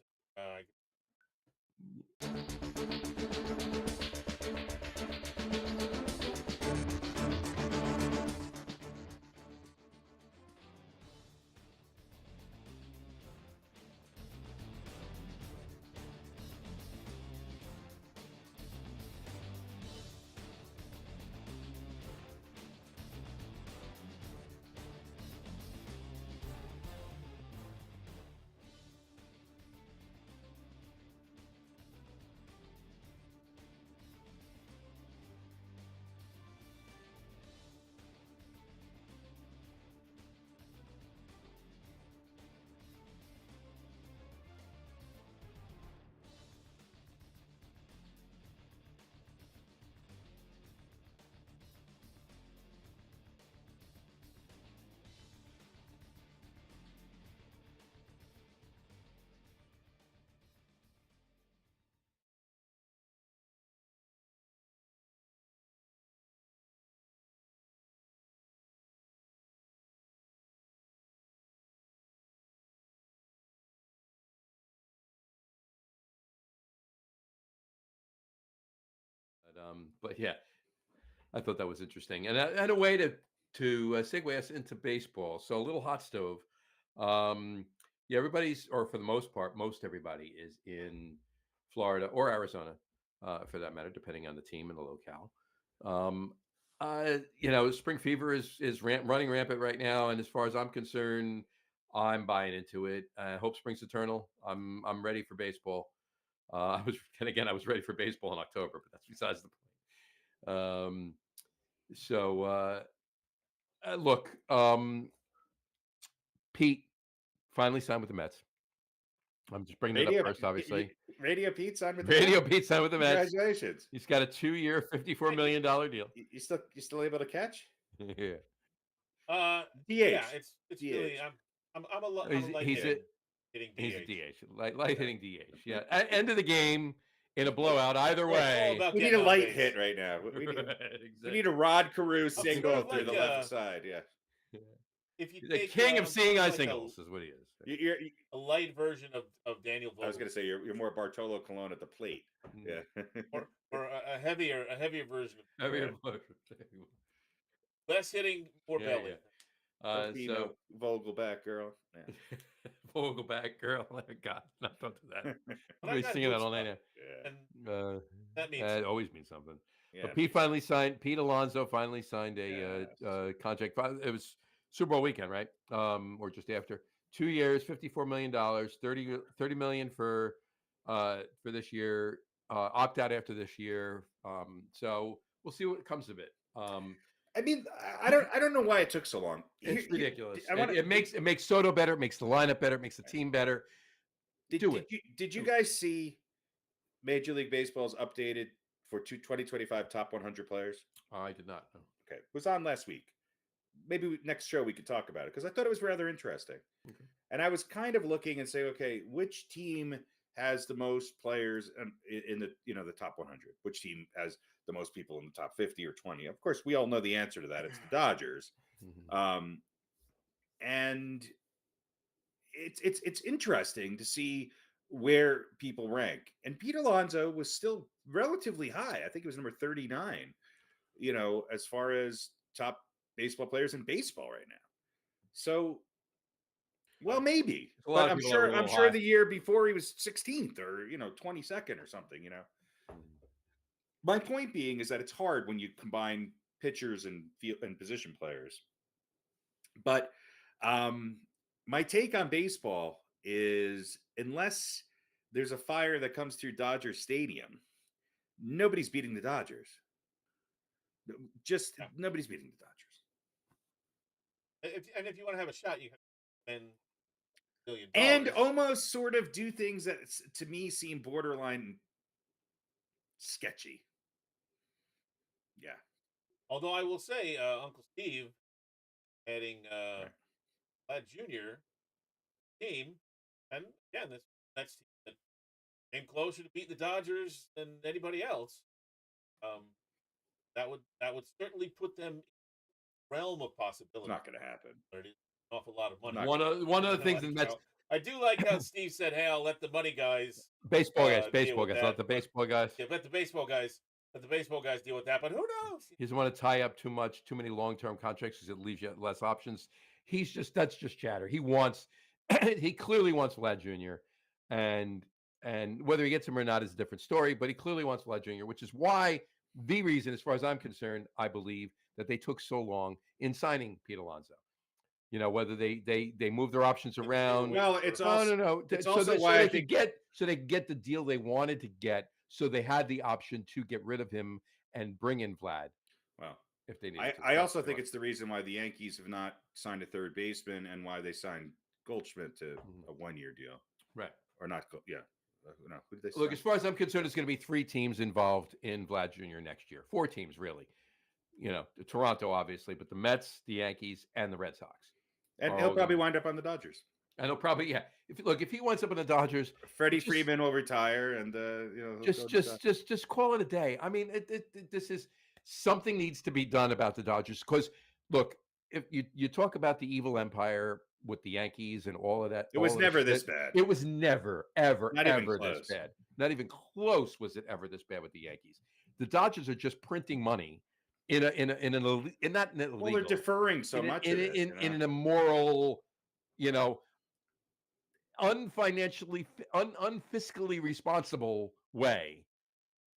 But yeah, I thought that was interesting, and a way to segue us into baseball. So a little hot stove. Yeah, everybody's, or for the most part, most everybody is in Florida or Arizona, for that matter, depending on the team and the locale. Spring fever is running rampant right now, and as far as I'm concerned, I'm buying into it. I hope spring's eternal. I'm ready for baseball. I was ready for baseball in October, but that's besides the point. Look, Pete finally signed with the Mets. I'm just bringing it up first, obviously. Radio Pete signed with the Radio Mets? Pete signed with the Mets. Congratulations. He's got a 2-year, $54 million deal. You still able to catch? Yeah. DH. Yeah, it's DH. really I'm a light hitting DH. He's a DH, light hitting DH. Yeah, end of the game in a blowout. Either way, we need a light hit right now. We need a Rod Carew single through the left side. Yeah. If you the king of seeing eye singles is what he is. You're a light version of Daniel Vogel. I was going to say you're more Bartolo Colon at the plate. Yeah. or a heavier version. Heavier. Less hitting, more belly. Yeah. Vogelback girl. Yeah. Vogelback girl. Oh God, no, don't do that. I'm really singing that all night now. Yeah. And that means it always means something. Yeah. But Pete Alonso finally signed a contract. It was Super Bowl weekend, right? Or just after. 2 years, $54 million, $30 million for this year. Opt out after this year. So we'll see what comes of it. I mean, I don't know why it took so long. It's ridiculous. It makes Soto better. It makes the lineup better. It makes the team better. Did you guys see Major League Baseball's updated for 2025 top 100 players? I did not. No. Okay, it was on last week. Maybe next show we could talk about it because I thought it was rather interesting. Okay. And I was kind of looking and saying, okay, which team has the most players in the the top 100? Which team has the most people in the top 50 or 20? Of course, we all know the answer to that. It's the Dodgers. Mm-hmm. And it's interesting to see where people rank. And Pete Alonso was still relatively high. I think it was number 39, as far as top baseball players in baseball right now. So, well, maybe, but I'm sure the year before he was 16th or 22nd or something. My point being is that it's hard when you combine pitchers and position players. But my take on baseball is unless there's a fire that comes through Dodger Stadium, nobody's beating the Dodgers. Nobody's beating the Dodgers. If you want to have a shot, you have $10 billion. And almost sort of do things that to me seem borderline sketchy. Yeah. Although I will say, Uncle Steve heading Vlad Jr. team, and again, that's team that came closer to beat the Dodgers than anybody else. That would certainly put them in the realm of possibility. It's not going to happen. But it is an awful lot of money. One of the things in Mets. I do like how Steve said, "Hey, I'll let the money guys, baseball guys, let the baseball guys, let the baseball guys deal with that." But who knows? He doesn't want to tie up too many long-term contracts because it leaves you less options. That's just chatter. He clearly wants Vlad Jr. and whether he gets him or not is a different story. But he clearly wants Vlad Jr., which is why the reason, as far as I'm concerned, I believe that they took so long in signing Pete Alonso. Whether they move their options around. Well, it's also no. It's so also why they could get the deal they wanted to get. So they had the option to get rid of him and bring in Vlad. Well, if they need. I also think it's the reason why the Yankees have not signed a third baseman and why they signed Goldschmidt to a 1-year deal. Right. Or not? Yeah. No. Who did they Look, sign? as far as I'm concerned, it's going to be 3 teams involved in Vlad Jr. next year. 4 teams, really. Toronto, obviously, but the Mets, the Yankees, and the Red Sox. And he'll probably wind up on the Dodgers. And he'll probably, yeah. If he winds up on the Dodgers, Freddie Freeman will retire, and just call it a day. I mean, this is something needs to be done about the Dodgers because, look, if you talk about the evil empire with the Yankees and all of that, it was never this bad. It was never, ever, ever this bad. Not even close was it ever this bad with the Yankees. The Dodgers are just printing money in not an illegal. Well, they're deferring so much of it. In an immoral, unfiscally responsible way,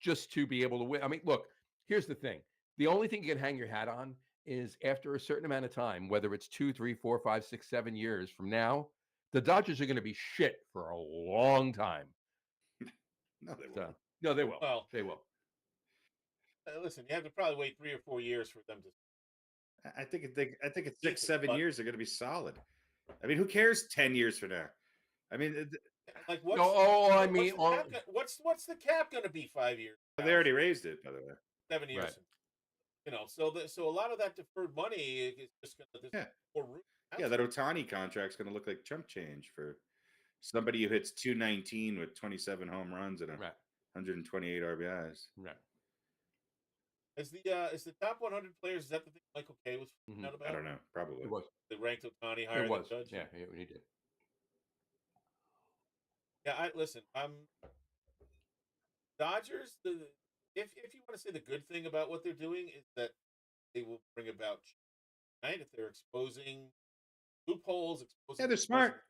just to be able to win. I mean, look, here's the thing. The only thing you can hang your hat on is after a certain amount of time, whether it's 2, 3, 4, 5, 6, 7 years from now, the Dodgers are going to be shit for a long time. No, they won't. No, they will. Well, they will. Listen, you have to probably wait 3 or 4 years for them to. I think it's 6, 7 years they're going to be solid. I mean, who cares 10 years from now? I mean, like what's the cap going to be 5 years? They already raised it, by the way. 7 years. Right. So a lot of that deferred money is just going to more room. Yeah, that Ohtani contract's going to look like chump change for somebody who hits 219 with 27 home runs and 128 RBIs. Right. Is the top 100 players, is that the thing Michael K was out about? I don't know. Probably. It was. They ranked Ohtani higher than Judge? Yeah, he did. Yeah, listen, Dodgers, if you want to say the good thing about what they're doing is that they will bring about change. If they're exposing loopholes, they're smart.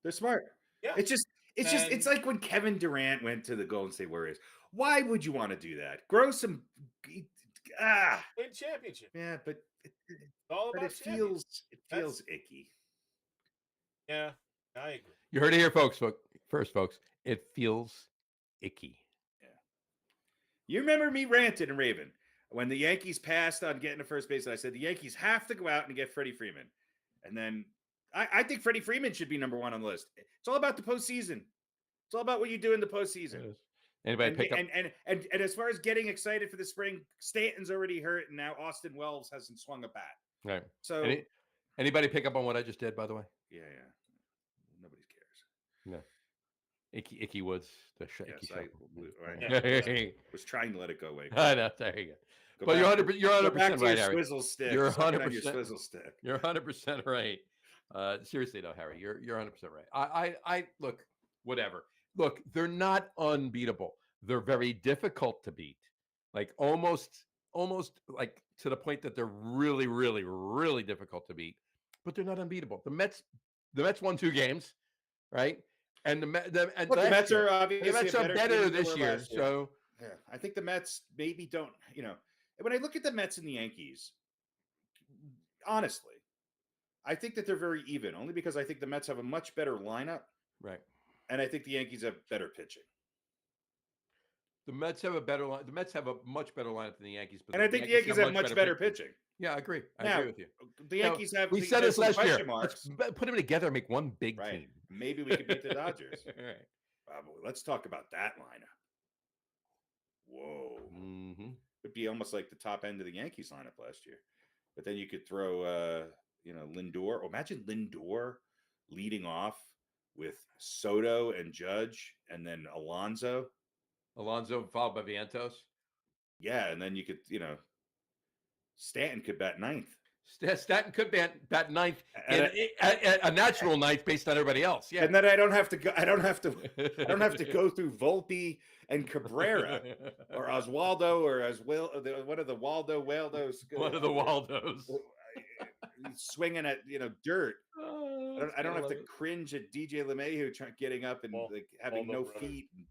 They're smart. Yeah. It's like when Kevin Durant went to the Golden State Warriors. Why would you want to do that? Grow some win championship. Yeah, but it feels icky. Yeah, I agree. You heard it here, folks. First, folks, it feels icky. Yeah. You remember me ranting and raving when the Yankees passed on getting to first base, and I said the Yankees have to go out and get Freddie Freeman. And then I think Freddie Freeman should be number 1 on the list. It's all about the postseason. It's all about what you do in the postseason. Anybody pick up? And as far as getting excited for the spring, Stanton's already hurt, and now Austin Wells hasn't swung a bat. Right. So anybody pick up on what I just did, by the way? Yeah. Nobody cares. No. Icky Woods. The Yes, I was trying to let it go away. I know. There you go. But you're 100% right, Harry. Swizzle stick. You're 100% your swizzle stick. You're 100% right. Seriously though, Harry, you're 100% right. I look, whatever. Look, they're not unbeatable. They're very difficult to beat. Like almost like to the point that they're really, really, really difficult to beat. But they're not unbeatable. The Mets won 2 games, right? And the Mets are obviously better this year. So yeah, I think the Mets maybe don't. When I look at the Mets and the Yankees, honestly, I think that they're very even. Only because I think the Mets have a much better lineup, right? And I think the Yankees have better pitching. The Mets have a better line. The Mets have a much better lineup than the Yankees. But I think the Yankees have much better pitching. Yeah, I agree. I agree with you. The Yankees have. We said this last year. Let's put them together and make one big team. Maybe we could beat the Dodgers. Right. Let's talk about that lineup. Whoa. Mm-hmm. It'd be almost like the top end of the Yankees lineup last year. But then you could throw, Lindor. Oh, imagine Lindor leading off with Soto and Judge, and then Alonso followed by Vientos. Yeah, and then you could, Stanton could bat 9th. Stanton could bat 9th, a natural 9th based on everybody else. Yeah, and then I don't have to go through Volpe and Cabrera or Oswaldo or one of the Waldos. One of the Waldos swinging at dirt. Oh, I don't have to cringe at DJ LeMahieu getting up and having no feet and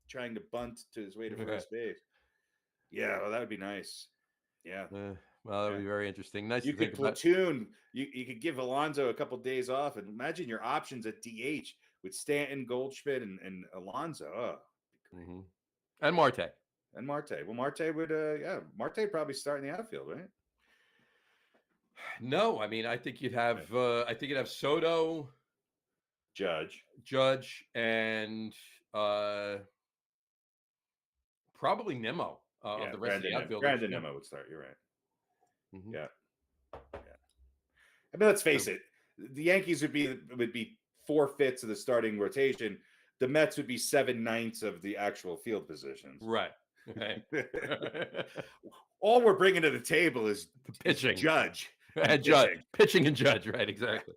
trying to bunt to his way to first base. Yeah, well, that would be nice. Yeah. Well, that would be very interesting. Nice. You could platoon. You could give Alonso a couple days off, and imagine your options at DH with Stanton, Goldschmidt, and Alonso. Oh, mm-hmm. And Marte. Well, Marte would. Marte would probably start in the outfield, right? No, I mean, I think you'd have. I think you'd have Soto, Judge, and probably Nimmo of the rest of the outfield. Brandon Nimmo would start. You're right. Mm-hmm. Yeah. I mean, let's face it. The Yankees would be 4/5 of the starting rotation. The Mets would be 7/9 of the actual field positions. Right. All we're bringing to the table is the pitching, Judge, and Judge, pitching and Judge. Right. Exactly.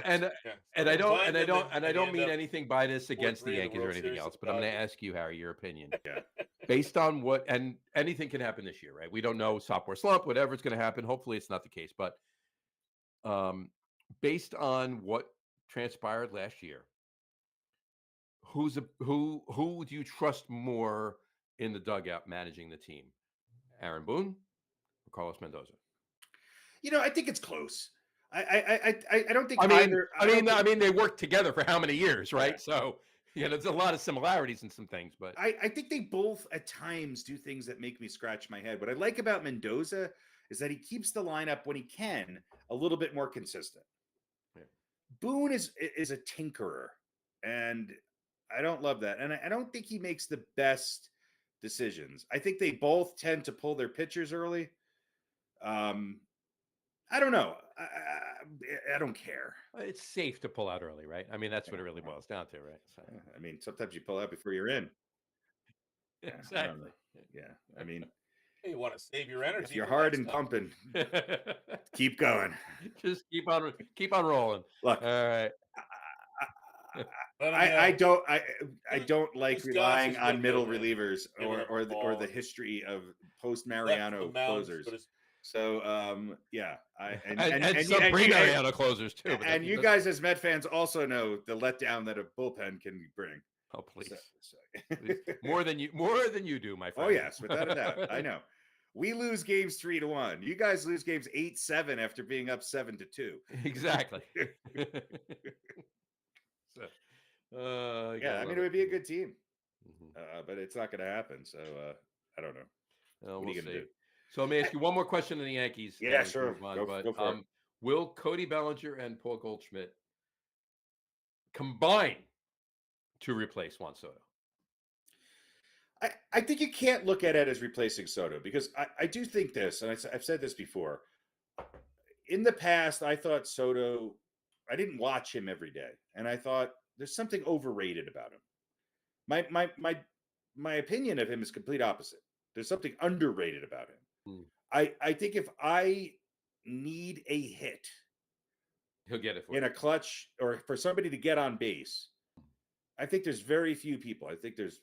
and Yeah. and So I don't combine and I them don't and and I they don't end mean up anything by this against the 4-3 of the Yankees or World anything Series else, of but I'm going to Dodgers. ask you, Harry, your opinion. Yeah. Based on what, and anything can happen this year, right? We don't know, sophomore slump, whatever it's going to happen. Hopefully it's not the case, but um, based on what transpired last year, who do you trust more in the dugout managing the team? Aaron Boone or Carlos Mendoza? I think it's close. I don't think I mean, either. I mean, they worked together for how many years, right? Yeah. So, there's a lot of similarities in some things, but I think they both at times do things that make me scratch my head. What I like about Mendoza is that he keeps the lineup when he can a little bit more consistent. Yeah. Boone is a tinkerer, and I don't love that. And I don't think he makes the best decisions. I think they both tend to pull their pitchers early. I don't know. I don't care. it's safe to pull out early, right? I mean, that's what it really boils down to, right? So, I mean, sometimes you pull out before you're in. Yeah, I don't know. exactly. Yeah, I mean, You want to save your if energy you're for hard next and time. pumping, keep going. Just keep on rolling. Look, All right. But, I don't like Chris relying Johnson's on been middle good, man. relievers Giving up or the the ball. history of post Left Mariano the mound, closers. but it's So yeah, And some pre-Mariano closers too. But and you guys as Met fans also know the letdown that a bullpen can bring. Oh, please. So. Please. More than you do, my friend. Oh yes, without a doubt. I know. We lose games 3-1. You guys lose games 8-7 after being up 7-2. Exactly. So, Yeah, I mean it would be a good team, Mhm. but it's not going to happen. So I don't know. What We'll are you going to see. do? So let me ask you one more question on the Yankees. Yeah, and we can sure. move on, Go for it. will Cody Bellinger and Paul Goldschmidt combine to replace Juan Soto? I think you can't look at it as replacing Soto because I do think this, and I've said this before. In the past, I thought Soto, I didn't watch him every day, and I thought there's something overrated about him. My opinion of him is complete opposite. There's something underrated about him. I think if I need a hit, He'll get it for in you. a clutch or for somebody to get on base, I think there's very few people. I think there's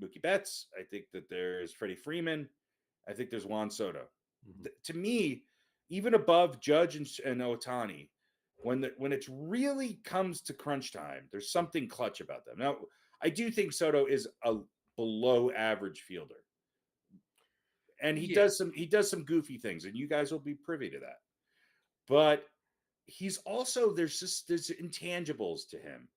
Mookie Betts. I think that there's Freddie Freeman. I think there's Juan Soto. To me, even above Judge and Ohtani, when it really comes to crunch time, there's something clutch about them. Now, I do think Soto is a below average fielder, and he does some goofy things, and you guys will be privy to that. But he's also there's intangibles to him.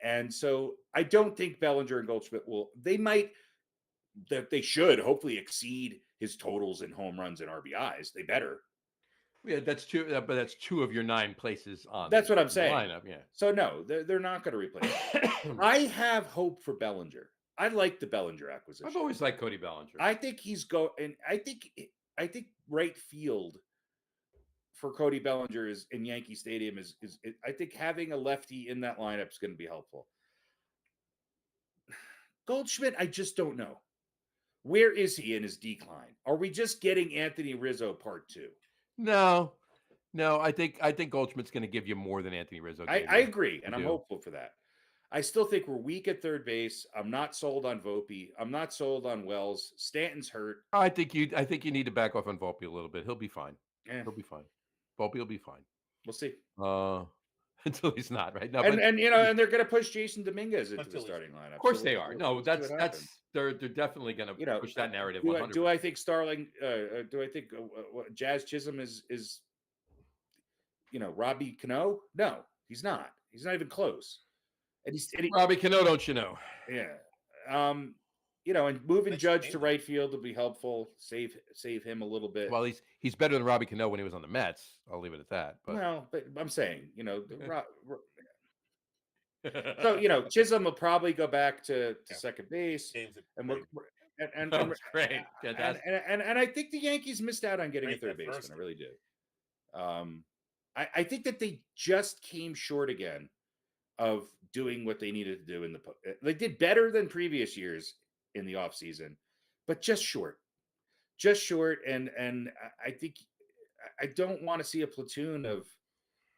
And so I don't think Bellinger and Goldschmidt they should hopefully exceed his totals in home runs and RBIs. They better. Yeah, that's two. But that's 2 of your 9 places on. That's what I'm the saying. lineup. Yeah. So no, they're not going to replace him. I have hope for Bellinger. I like the Bellinger acquisition. I've always liked Cody Bellinger. I think I think right field for Cody Bellinger is in Yankee Stadium is I think having a lefty in that lineup is going to be helpful. Goldschmidt, I just don't know. Where is he in his decline? Are we just getting Anthony Rizzo part 2? No. I think Goldschmidt's going to give you more than Anthony Rizzo. I agree, and I'm hopeful for that. I still think we're weak at third base. I'm not sold on Volpe. I'm not sold on Wells. Stanton's hurt. I think you need to back off on Volpe a little bit. He'll be fine. Yeah. He'll be fine. Volpe will be fine. We'll see. Until he's not right now. And they're going to push Jason Dominguez into the starting lineup. Of course they are. No, that's they're definitely going to push that narrative. 100%. Do I think Starling? Do I think Jazz Chisholm is Robbie Cano? No, he's not. He's not even close. And Robbie Cano, don't you know? Yeah. And moving Judge to right field will be helpful. Save him a little bit. Well, he's better than Robbie Cano when he was on the Mets. I'll leave it at that. But I'm saying, so Chisholm will probably go back to second base. And that's great. And I think the Yankees missed out on getting a third baseman. I really do. I think that they just came short again of doing what they needed to do they did better than previous years in the offseason, but just short. And I think I don't want to see a platoon of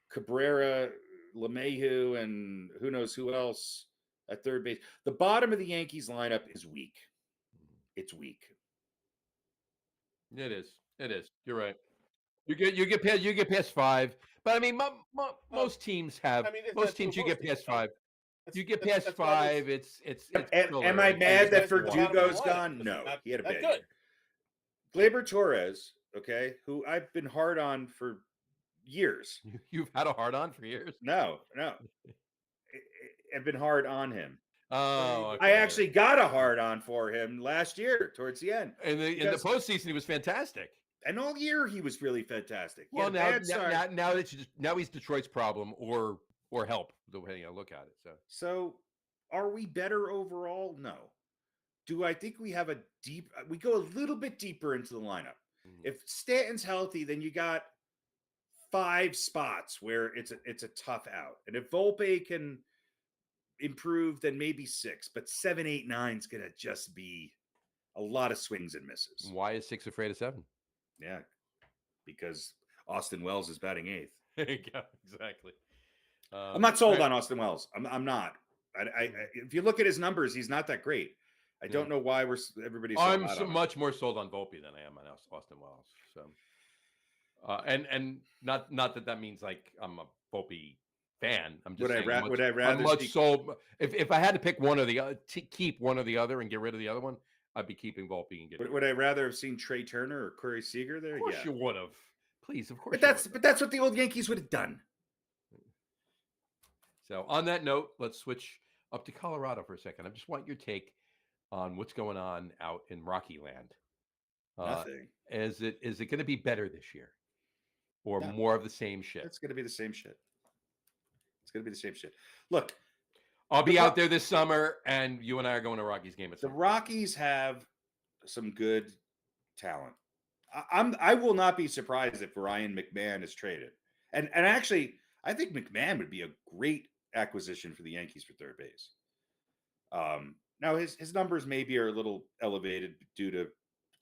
Cabrera, LeMahieu and who knows who else at third base. The bottom of the Yankees lineup is weak. It's weak. It is. It is. You're right. You get past 5, but I mean, most teams have I mean, it's most not true teams of you most get teams, past though. 5. That's You get that's past that's why there's 5. It's filler. Am I It's mad that guys at the bottom of the Verdugo's lineup gone? because No, they're he had a not bad good. year. Gleyber Torres, okay, who I've been hard on for years. You've had a hard on for years. No, I've been hard on him. Oh, I okay. actually got a hard on for him last year towards the end. In the postseason, he was fantastic. And all year he was really fantastic. He Well, had a bad start. now he's Detroit's problem or help, the way you look at it. So are we better overall? No. Do I think we have we go a little bit deeper into the lineup? If Stanton's healthy, then you got 5 spots where it's a tough out. And if Volpe can improve, then maybe 6, but 7, 8, 9 is gonna just be a lot of swings and misses. Why is 6 afraid of 7? Yeah, because Austin Wells is batting 8th. Yeah, exactly. I'm not sold on Austin Wells. I'm not. If you look at his numbers, he's not that great. I don't know why everybody's. I'm much more sold on Volpe than I am on Austin Wells. So, and not that means like I'm a Volpe fan. I'm just saying. Would I rather? I'm much sold. If I had to pick one or the other, to keep one or the other and get rid of the other one, I'd be keeping Volpe and getting. Would I rather have seen Trey Turner or Corey Seager there? Of course you would have. Please, of course. But that's what the old Yankees would have done. So on that note, let's switch up to Colorado for a second. I just want your take on what's going on out in Rocky Land. Nothing. Is it going to be better this year, or more of the same shit? It's going to be the same shit. It's going to be the same shit. Look, I'll be out there this summer, and you and I are going to Rockies game. The Rockies have some good talent. I will not be surprised if Ryan McMahon is traded, and actually, I think McMahon would be a great acquisition for the Yankees for third base. Now his numbers maybe are a little elevated due to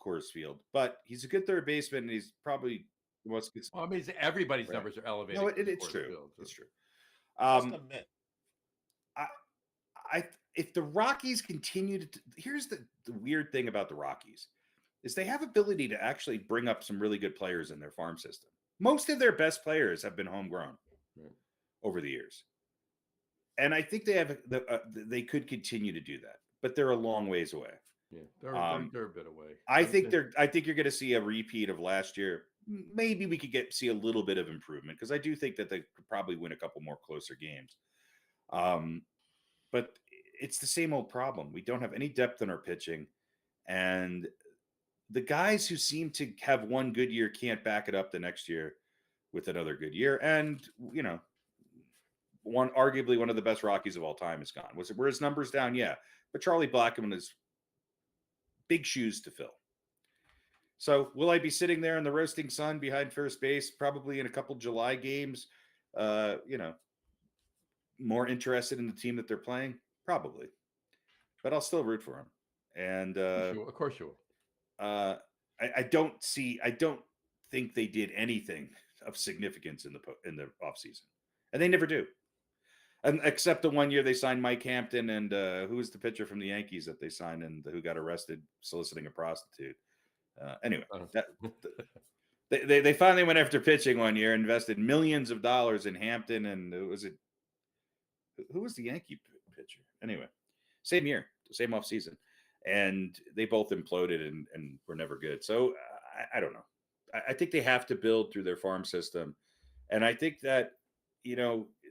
Coors Field, but he's a good third baseman. And he's probably the most. Well, I mean, everybody's numbers are elevated. No, it's true. Field, so. It's true. If the Rockies continue to, here's the weird thing about the Rockies is they have ability to actually bring up some really good players in their farm system. Most of their best players have been homegrown over the years. And I think they could continue to do that, but they're a long ways away. Yeah, they're a bit away. I think you're going to see a repeat of last year. Maybe we could see a little bit of improvement because I do think that they could probably win a couple more closer games. But it's the same old problem. We don't have any depth in our pitching, and the guys who seem to have one good year can't back it up the next year with another good year. And arguably one of the best Rockies of all time is gone. Were his numbers down? Yeah. But Charlie Blackmon is big shoes to fill. So will I be sitting there in the roasting sun behind first base, probably in a couple July games, more interested in the team that they're playing? Probably. But I'll still root for him. And of course you will. I don't think they did anything of significance in the offseason. And they never do. And except the one year they signed Mike Hampton and who was the pitcher from the Yankees that they signed and who got arrested soliciting a prostitute. Anyway, they finally went after pitching one year, invested millions of dollars in Hampton, and who was the Yankee pitcher? Anyway, same year, same offseason. And they both imploded and were never good. So I don't know. I think they have to build through their farm system. And I think that,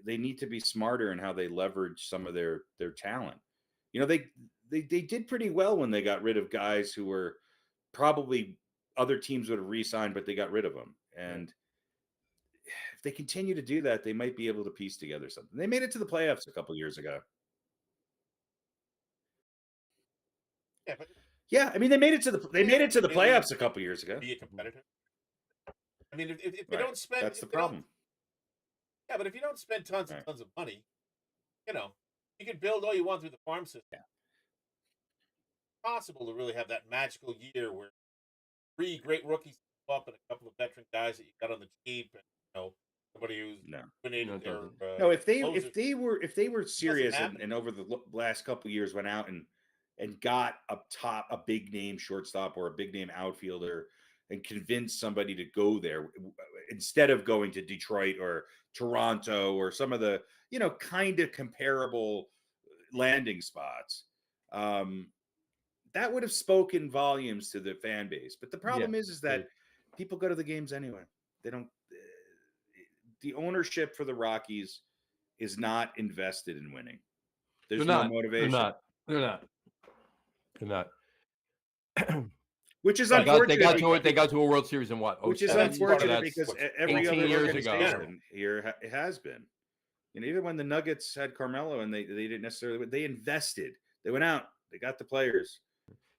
they need to be smarter in how they leverage some of their talent. They did pretty well when they got rid of guys who were probably other teams would have re-signed, but they got rid of them. And if they continue to do that, they might be able to piece together something. They made it to the playoffs a couple years ago. Yeah, I mean they made it to the playoffs a couple years ago. Be a competitor. I mean, if they don't spend, that's the problem. Yeah, but if you don't spend tons and tons of money, you can build all you want through the farm system. Yeah. It's possible to really have that magical year where 3 great rookies step up and a couple of veteran guys that you got on the cheap, and somebody who's No. eliminated No, it their doesn't. No, if closers. they were serious happen. and over the last couple of years went out and got a big name shortstop or a big name outfielder and convinced somebody to go there instead of going to Detroit or Toronto or some of the kind of comparable landing spots, that would have spoken volumes to the fan base. But the problem is that people go to the games anyway. They don't. The ownership for the Rockies is not invested in winning. There's no motivation. They're not. Which is They unfortunate. got to a World Series in what? Which is 07? unfortunate That's because every other 18 years ago. organization here it has been. Even when the Nuggets had Carmelo and they didn't necessarily, they invested. They went out. They got the players.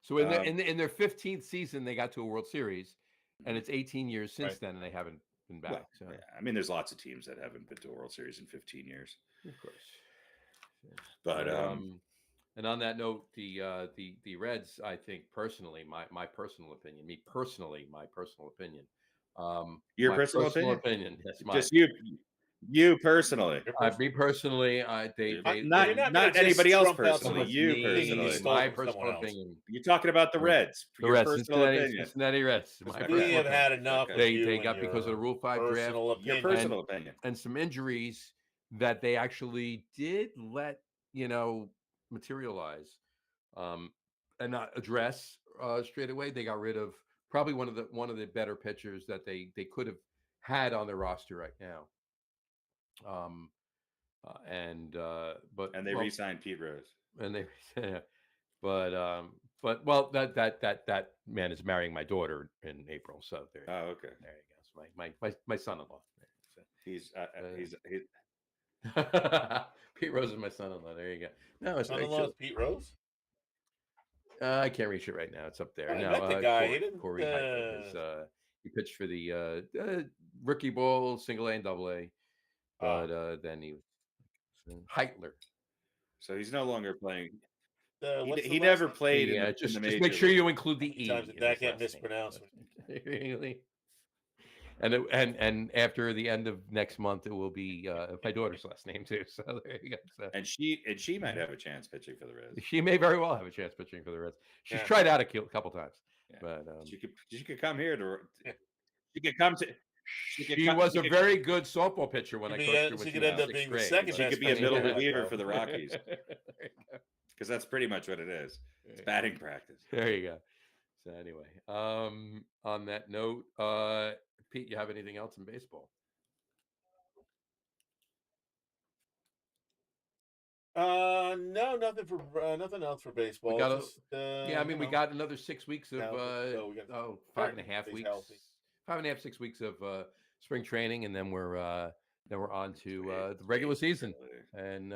So in their 15th season, they got to a World Series, and it's 18 years since then, and they haven't been back. Well, so. Yeah. I mean, there's lots of teams that haven't been to a World Series in 15 years. Of course. But and on that note, the Reds, I think personally, my personal opinion, your my personal opinion? yes, Just you personally. me personally, not anybody else personally. You personally. My personal opinion. You're talking about the Reds. The your Reds, personal opinion. Cincinnati Reds. We have had enough. They got because of the Rule 5 draft. Your personal opinion. And some injuries that they actually did let materialize, and not address straight away. They got rid of probably one of the better pitchers that they could have had on their roster right now. But they re-signed Pete Rose. And they, but that man is marrying my daughter in April. So there. Oh, okay. There you go. So my son-in-law. So, he's Pete Rose is my son-in-law. There you go. No, it's son-in-law is Pete Rose. I can't reach it right now. It's up there. I met the guy. Corey Heitler he pitched for the rookie ball, single A and double A, but then he was Heitler. So he's no longer playing. He never played. Just make sure you include the E. Times that get mispronounced. Really. And after the end of next month, it will be my daughter's last name too. So there you go. So. And she might have a chance pitching for the Reds. She may very well have a chance pitching for the Reds. She's tried out a couple times, but she could come here to. She could come to. She was a very good softball pitcher when I coached her. She could end up being the second. She could be a middle reliever for the Rockies. Because that's pretty much what it is. It's batting practice. There you go. So anyway, on that note, Pete, you have anything else in baseball? No, nothing else for baseball. We got another 6 weeks of 5.5 weeks. 5.5, 6 weeks of spring training, and then we're on to the regular season. And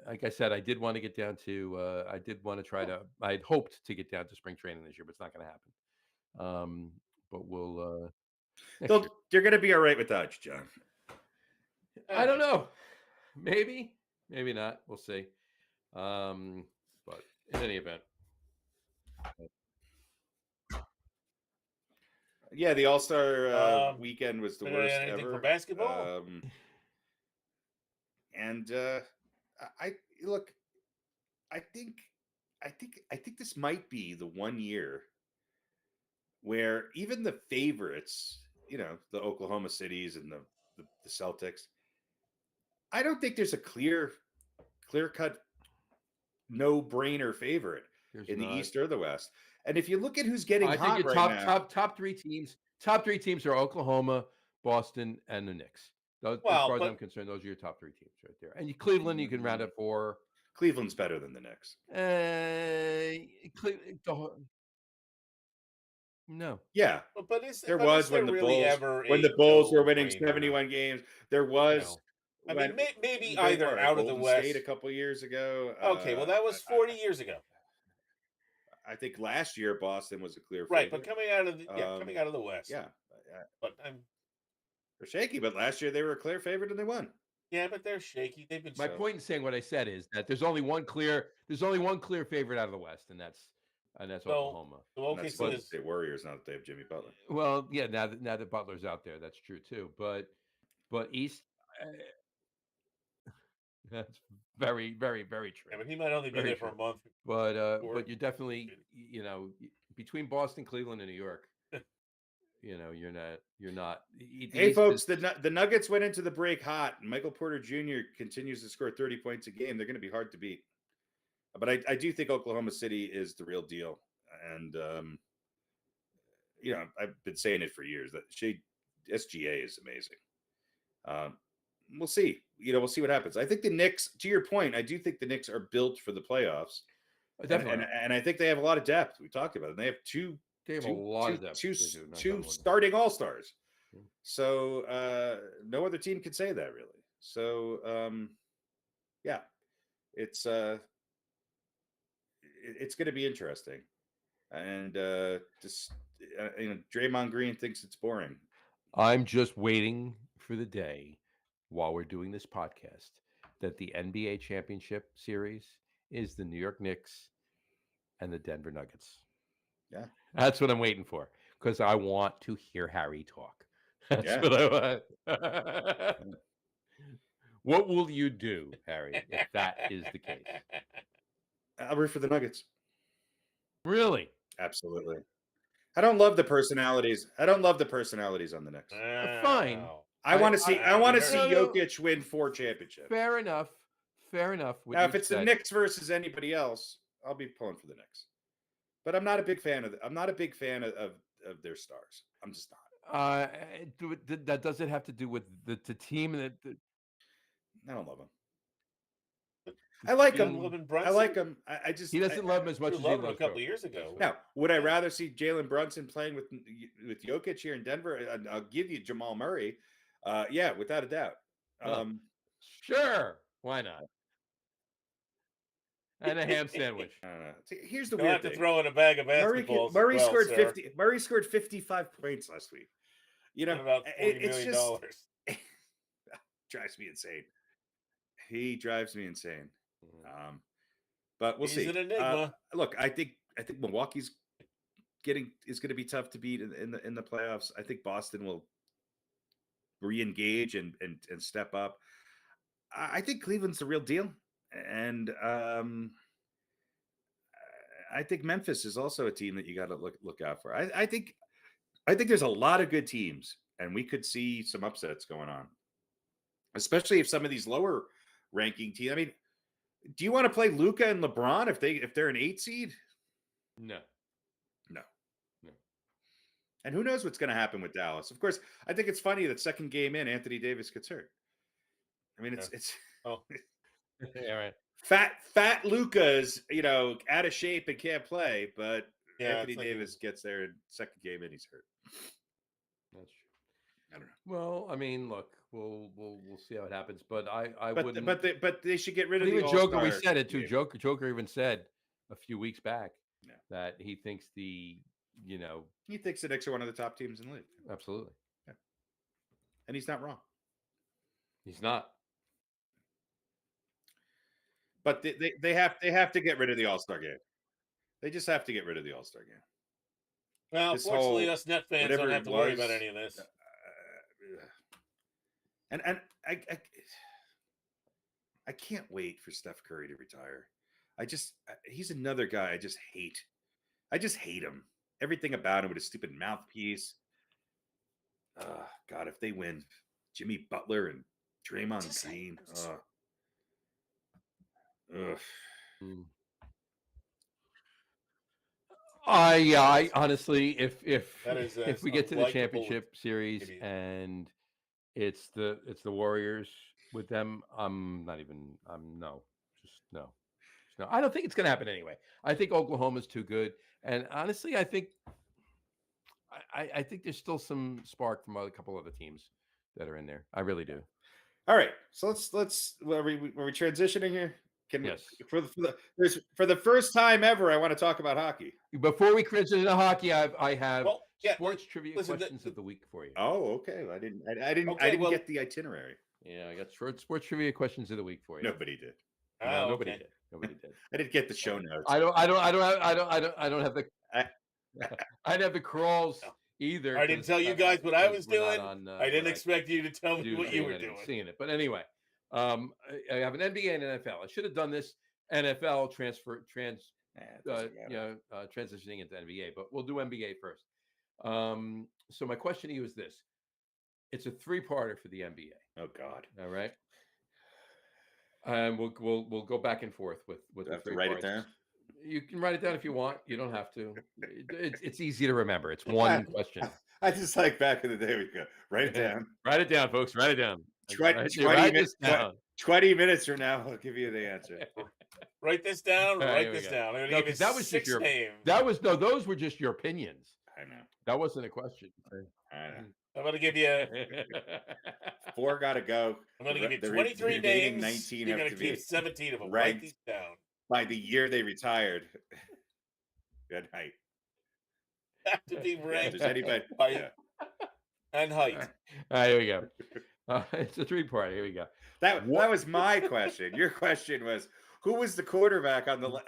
like I said, I did want to get down to. I had hoped to get down to spring training this year, but it's not going to happen. But we'll. They're going to be all right without you, John. I don't know. Maybe not. We'll see. But in any event. Yeah, the All-Star weekend was the worst anything ever for basketball. And I think this might be the one year where even the favorites, the Oklahoma Cities and the Celtics, I don't think there's a clear-cut, no-brainer favorite in the East or the West. And if you look at who's getting hot right now, top three teams are Oklahoma, Boston, and the Knicks. As far as I'm concerned, those are your top three teams right there. And Cleveland, you can round up for. Cleveland's better than the Knicks. No. Yeah, but there was when the Bulls were winning 71 games. There was. I mean, maybe either out of the West. State a couple years ago. Okay, well, that was 40 years ago. I think last year Boston was a clear favorite. Right, but coming out of the West. Yeah, but they're shaky. But last year they were a clear favorite and they won. Yeah, but they're shaky. They've been. My point in saying what I said is that there's only one clear favorite out of the West, and that's Oklahoma. That's the State Warriors, now that they have Jimmy Butler. Well, yeah, now that Butler's out there, that's true too. But But East, that's very, very, very true. Yeah, but he might only be Very there for true. a month. But you're definitely, between Boston, Cleveland, and New York, you're not. The Hey, East folks, is, the Nuggets went into the break hot. Michael Porter Jr. continues to score 30 points a game. They're going to be hard to beat. But I do think Oklahoma City is the real deal. And, I've been saying it for years that SGA is amazing. We'll see. We'll see what happens. I think the Knicks, to your point, I do think the Knicks are built for the playoffs. definitely. And I think they have a lot of depth. We talked about it. And they have They have a lot of depth. two starting all-stars. Yeah. So no other team can say that, really. So yeah, it's going to be interesting. And Draymond Green thinks it's boring. I'm just waiting for the day, while we're doing this podcast, that the NBA championship series is the New York Knicks and the Denver Nuggets. Yeah. That's what I'm waiting for, because I want to hear Harry talk. That's what I want. What will you do, Harry, if that is the case? I'll root for the Nuggets. Really? Absolutely. I don't love the personalities. on the Knicks. Fine. I want to see No. Jokic win 4 championships. Fair enough. Now, if it's the Knicks versus anybody else, I'll be pulling for the Knicks. But I'm not a big fan of their stars. I'm just not. That does it have to do with the team that? I don't love them. I like him. I like him. I just he doesn't love him as much as he loved him loves a couple Jokic. of years ago. Now, would I rather see Jalen Brunson playing with Jokic here in Denver? I'll give you Jamal Murray. Yeah, without a doubt. Sure, why not? And a ham sandwich. See, here's the You'll weird have to thing. throw in a bag of basketballs. Murray scored Sarah. 50. Murray scored 55 points last week. About $40 million. Drives me insane. He drives me insane. But we'll see. He's an enigma. Look, I think Milwaukee's is going to be tough to beat in the playoffs. I think Boston will re-engage and step up. I think Cleveland's the real deal, and I think Memphis is also a team that you got to look out for. I think there's a lot of good teams, and we could see some upsets going on, especially if some of these lower ranking teams. I mean, do you want to play Luka and LeBron if they're an 8 seed? No. And who knows what's going to happen with Dallas? Of course, I think it's funny that second game in, Anthony Davis gets hurt. I mean, it's yeah, right. Fat Luka's out of shape and can't play, but Anthony Davis gets there in second game and he's hurt. That's true. I don't know. Well, I mean, look, we'll see how it happens, but I wouldn't. But they should get rid of even the Joker. We All-Star said it too. game. Joker even said a few weeks back that he thinks he thinks the Knicks are one of the top teams in the league. Absolutely. Yeah. And he's not wrong. He's not. But they have to get rid of the All-Star game. They just have to get rid of the All-Star game. Well, fortunately, us Net fans don't have to worry about any of this. And I can't wait for Steph Curry to retire. He's another guy I just hate. I just hate him. Everything about him with his stupid mouthpiece. God, if they win, Jimmy Butler and Draymond Green. I honestly, if we get to the unlikable championship series and it's the Warriors with them, no. I don't think it's going to happen anyway. I think Oklahoma's too good, and honestly, I think there's still some spark from a couple other teams that are in there. I really do. All right, so let's. Are we transitioning here? Yes. For the first time ever, I want to talk about hockey. Before we transition to hockey, I have sports trivia questions of the week for you. Oh, okay. I didn't get the itinerary. Yeah, I got sports trivia questions of the week for you. Nobody did. No, nobody did. Nobody did. I didn't get the show notes. I don't have the. I'd have the crawls either. I didn't tell you guys what I was doing. I didn't what expect you to tell me what you were I didn't doing. see it. But anyway, I have an NBA and NFL. I should have done this NFL transitioning into NBA, but we'll do NBA first. So my question to you is this: it's a three-parter for the NBA. Oh God! All right, and we'll go back and forth with Do I the have to three write parts. it down? You can write it down if you want. You don't have to. It's easy to remember. It's one question. I just like back in the day we go write it down. Write it down, folks. Write it down. 20 minutes from now, I'll give you the answer. Write this down. All right, Write here we this go. down. I'm No, gonna give 'cause you that was just six your names. those were just your opinions. I know. That wasn't a question. I know. I'm gonna give you 4 got to go. I'm gonna give you The 23 remaining names. 19 You're have gonna to be keep 17 of them. ranked Write these down. by the year they retired. Good night. Have to be If ranked there's anybody, by and height. All right, here we go. It's a three-part. Here we go. that was my question. Your question was, who was the quarterback on the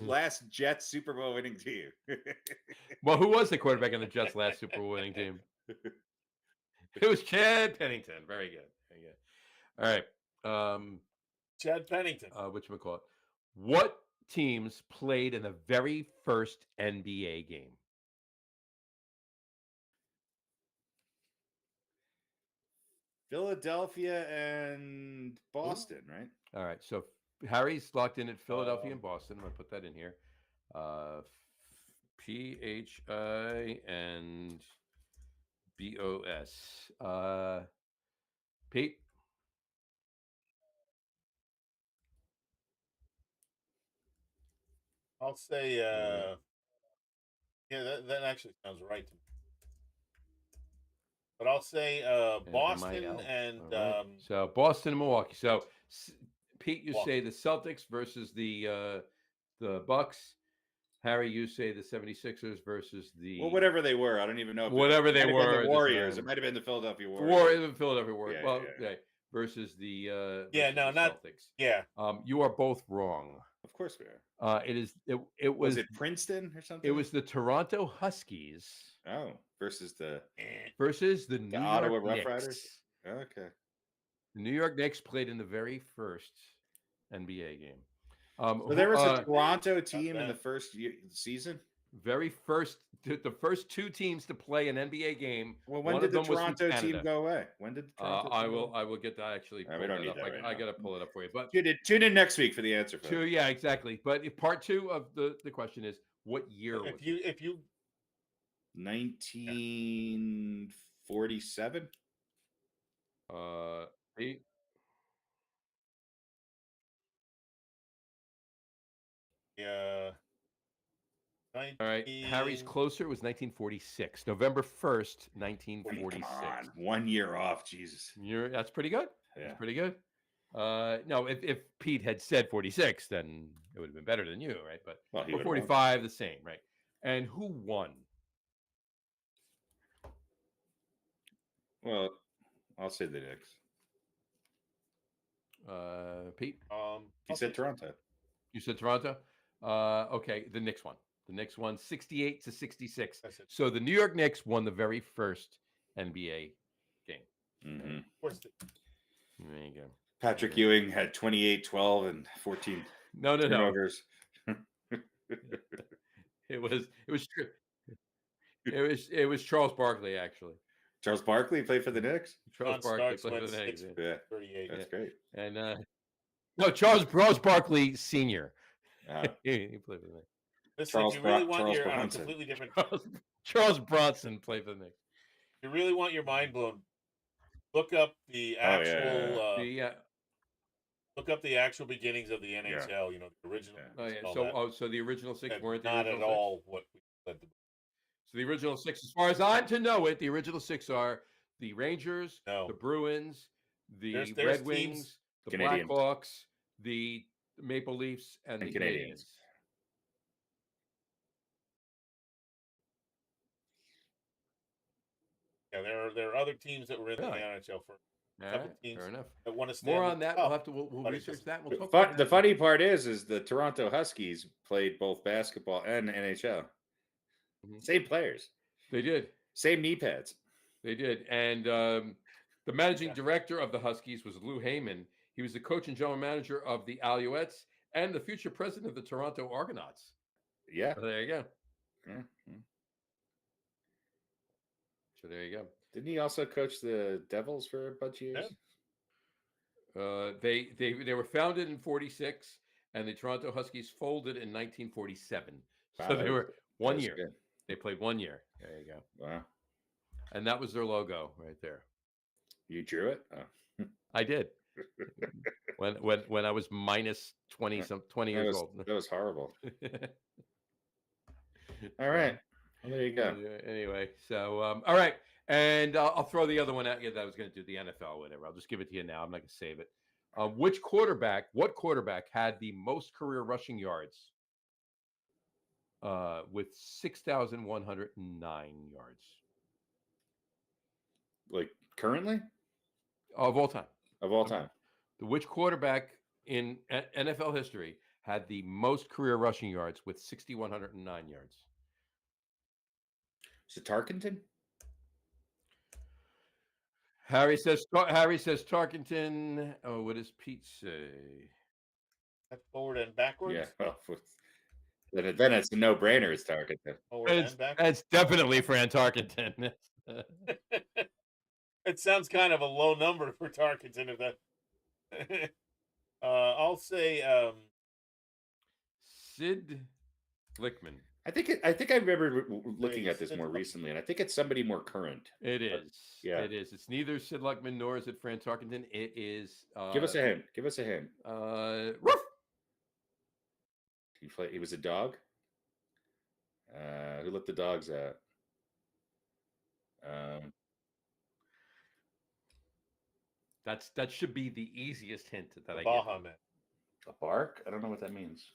last Jets Super Bowl winning team? Well, who was the quarterback on the Jets' last Super Bowl winning team? It was Chad Pennington. Very good. Very good. All right. Chad Pennington. Whatchamacallit? What teams played in the very first NBA game? Philadelphia and Boston, right? All right. So Harry's locked in at Philadelphia and Boston. I'm going to put that in here. PHI and BOS. Pete? I'll say yeah, that actually sounds right to me. But I'll say Boston and right. So Boston and Milwaukee. So Pete, you say the Celtics versus the Bucks. Harry, you say the 76ers versus the whatever they were. I don't even know. Whatever they were. The Warriors. It might have been the Philadelphia Warriors. Philadelphia Warriors. Versus the Celtics. Yeah. You are both wrong. Of course we are. It was it Princeton or something? It was the Toronto Huskies. Oh, versus the New Ottawa York Rough Knicks. Riders. Okay. The New York Knicks played in the very first NBA game. So there was a Toronto team in the first season. Very first, the first two teams to play an NBA game. Well, when did the Toronto team go away? When did the Toronto team I will get that actually. We don't need that I got to pull it up for you. But tune in next week for the answer. Yeah, exactly. But part two of the question is, what year was it? If you 1947. Pete? Yeah. All right. Harry's closer. It was 1946. November 1st, 1946. Come on. 1 year off. Jesus. That's pretty good. Yeah. That's pretty good. No, if Pete had said 46, then it would have been better than you, right? But 45, the same, right? And who won? Well, I'll say the Knicks. Pete? You said Toronto. You said Toronto? Okay, the Knicks won. The Knicks won 68-66. So the New York Knicks won the very first NBA game. Mm-hmm. Of course. There you go. Patrick Ewing had 28, 12, and 14 turnovers. It was Charles Barkley, actually. Charles Barkley played for the Knicks? Charles Barkley played for the Knicks. Yeah. 38. That's great. And no, Charles Barkley Sr. He played for the Knicks. Listen, if you really want your completely different Charles Bronson played for the Knicks. If you really want your mind blown, look up the actual look up the actual beginnings of the NHL. Yeah. You know, the original. So the original six weren't not at all what we led the. So the original six, as far as I'm to know it, the original six are the Rangers, the Bruins, the Red Wings, the Blackhawks, the Maple Leafs, and the Canadiens. Yeah, there are other teams that were in the NHL for a couple teams. Fair enough. That want to more on that. We'll research that. We'll talk about the funny part is the Toronto Huskies played both basketball and NHL. Mm-hmm. Same players. They did. Same knee pads. They did. And the managing director of the Huskies was Lou Heyman. He was the coach and general manager of the Alouettes and the future president of the Toronto Argonauts. Yeah. So there you go. Yeah. So there you go. Didn't he also coach the Devils for a bunch of years? They were founded in 46, and the Toronto Huskies folded in 1947. Wow, So they were 1 year. Good. They played 1 year. There you go. Wow. And that was their logo right there. You drew it? Oh. I did. when I was minus 20 years old. That was horrible. All right. Well, there you go. Anyway, so all right, and I'll throw the other one at you that I was going to do, the NFL, whatever. I'll just give it to you now. I'm not going to save it. What quarterback had the most career rushing yards with 6,109 yards? Like currently? Of all time. Of all time. Which quarterback in NFL history had the most career rushing yards with 6,109 yards? Is it Tarkenton? Harry says Tarkenton. Oh, what does Pete say? That's forward and backwards. Yeah. Well, then it's a no-brainer. It's Tarkenton. Forward and backwards. That's definitely Fran Tarkenton. It sounds kind of a low number for Tarkenton. If that, I'll say Sid Glickman. I think I remember looking at this more recently, and I think it's somebody more current. It is. Yeah. It is. It's neither Sid Luckman nor is it Fran Tarkenton. It is. Give us a hint. Ruff. He was a dog. Who let the dogs out? That should be the easiest hint that I Baja get. Man. A bark? I don't know what that means.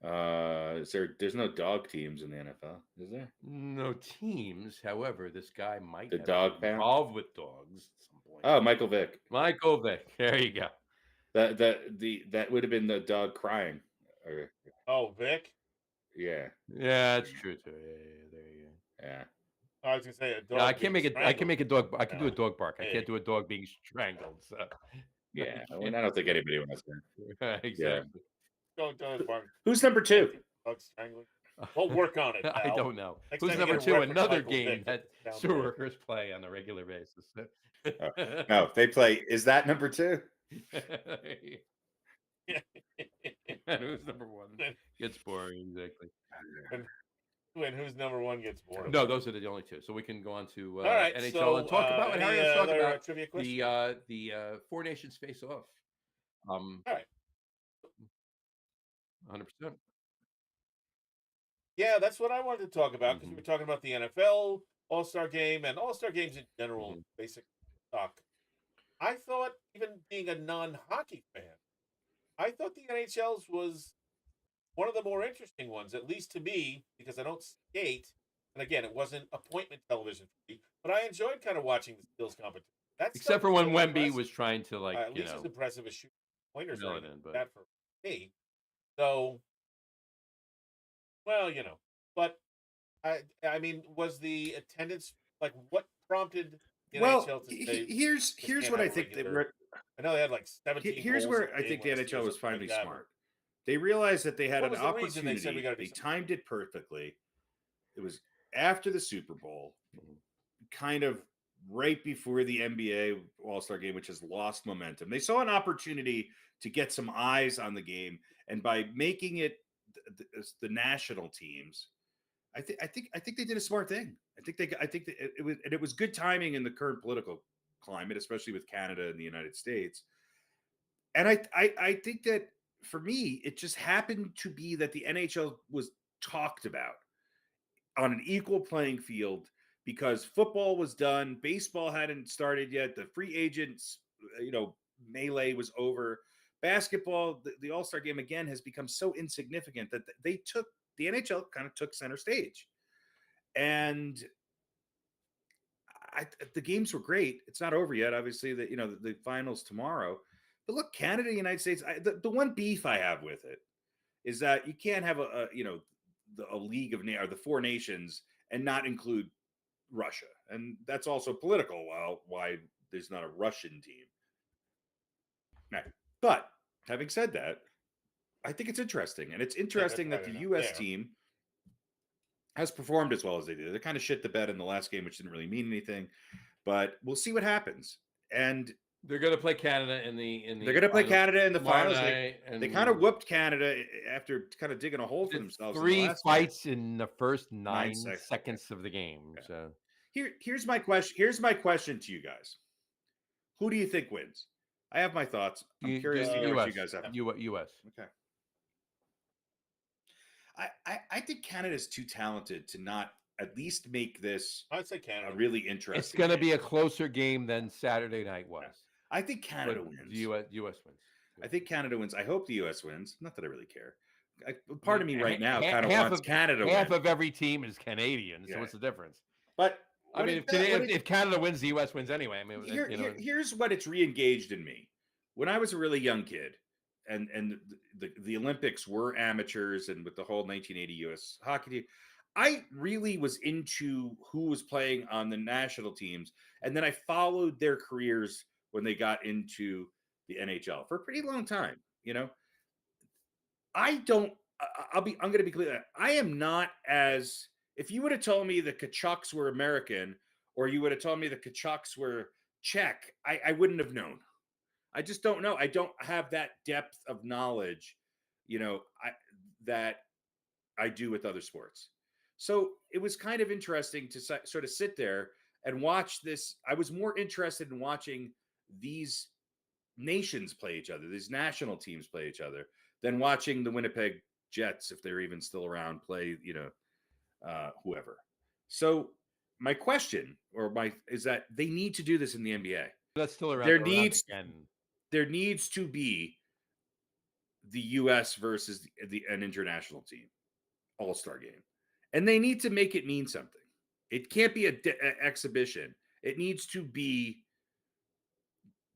There's no dog teams in the NFL, is there? No teams. However, this guy might The have dog been pound? involved with dogs at some point. Oh, Michael Vick. Michael Vick. There you go. That would have been the dog crying. Oh, Vic. Yeah. Yeah, that's true too. Yeah, there you go. Yeah. I was gonna say a dog. No, I can make a dog. I can do a dog bark. I Hey. can't do a dog being strangled. So. Yeah. I mean, I don't think anybody wants that. Exactly. Don't bark. Who's number 2? Dog strangling. We'll work on it. I pal. don't know. Next Who's time you number get a 2? reference, Another Michael game Vick that down the sewer road. workers play on a regular basis. No, they play. Is that number 2? And who's number 1? Gets boring, exactly. When who's number 1 gets bored. No, those are the only 2. So we can go on to All right, NHL so, and talk about any Harry. Let's talk other about trivia questions? the Four Nations face off. All right. 100%. Yeah, that's what I wanted to talk about because we were talking about the NFL All-Star Game and All-Star Games in general, basic talk. I thought, even being a non-hockey fan, I thought the NHL's was one of the more interesting ones, at least to me, because I don't skate. And again, it wasn't appointment television for me, but I enjoyed kind of watching the skills competition. Except for when Wemby was trying to, like, at least as impressive as shooting pointers or anything but like that for me. So, well, but I mean, was the attendance like what prompted the NHL to say? Here's what I think I know they had like 17. Here's where I think the NHL was finally smart. They realized that they had an opportunity. They timed it perfectly. It was after the Super Bowl, kind of right before the NBA All-Star Game, which has lost momentum. They saw an opportunity to get some eyes on the game, and by making it the national teams, I think they did a smart thing. I think that it was good timing in the current political climate, especially with Canada and the United States. And I think that for me, it just happened to be that the NHL was talked about on an equal playing field because football was done, baseball hadn't started yet, the free agents, melee was over. Basketball, the All-Star Game again has become so insignificant that the NHL kind of took center stage. And the games were great. It's not over yet. Obviously, the finals tomorrow. But look, Canada, United States. The one beef I have with it is that you can't have a league of or the Four Nations and not include Russia. And that's also political. Well, why there's not a Russian team. Right. But having said that, I think it's interesting. And it's interesting that the U.S. team has performed as well as they did. They kind of shit the bed in the last game, which didn't really mean anything. But we'll see what happens. And they're going to play Canada in the they're going to play Canada in the finals. They kind of whooped Canada after kind of digging a hole for themselves. 3 fights in the first 9 seconds of the game. Yeah. So here's my question. Here's my question to you guys. Who do you think wins? I have my thoughts. I'm curious to hear what you guys have. U.S. Okay. I think Canada's too talented to not at least make this, I'd say Canada, a really interesting. It's going to be a closer game than Saturday night was. Yeah. I think Canada wins. The U.S. wins. I think Canada wins. I hope the U.S. wins. Not that I really care. Part of me right now kind of wants Canada to win. Half of every team is Canadian, so what's the difference? But I mean, if Canada wins, the U.S. wins anyway. I mean, here's what it's re-engaged in me. When I was a really young kid, and the Olympics were amateurs, and with the whole 1980 U.S. hockey team, I really was into who was playing on the national teams, and then I followed their careers when they got into the NHL for a pretty long time. I'm going to be clear. I am not as, if you would have told me the Kachucks were American, or you would have told me the Kachucks were Czech, I wouldn't have known. I just don't know. I don't have that depth of knowledge, that I do with other sports. So it was kind of interesting to sort of sit there and watch this. I was more interested in watching these nations play each other, these national teams play each other, than watching the Winnipeg Jets, if they're even still around, play, whoever. So my question is that they need to do this in the NBA. That's still around. There needs to be the U.S. versus an international team all-star game. And they need to make it mean something. It can't be an exhibition. It needs to be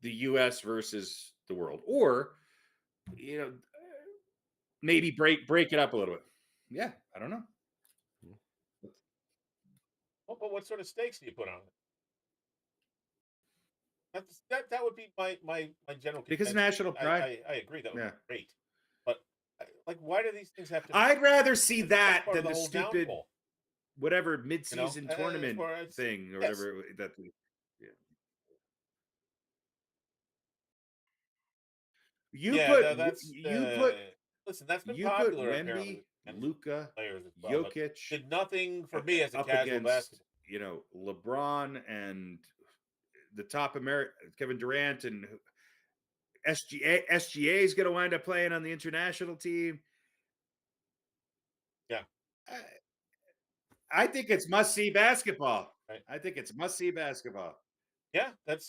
the U.S. versus the world. Or, maybe break it up a little bit. Yeah, I don't know. Well, but what sort of stakes do you put on it? That would be my general contention. Because national pride. I agree. That would be great. But why do these things have to? I'd rather see that than the stupid downfall. Whatever mid-season tournament thing or whatever that. Yeah. Listen, that's been popular. Wemby, Luka, well, Jokic did nothing for me as a casual basketball. LeBron and the top Kevin Durant, and SGA is going to wind up playing on the international team. Yeah. I think it's must-see basketball. Right. I think it's must-see basketball. Yeah, that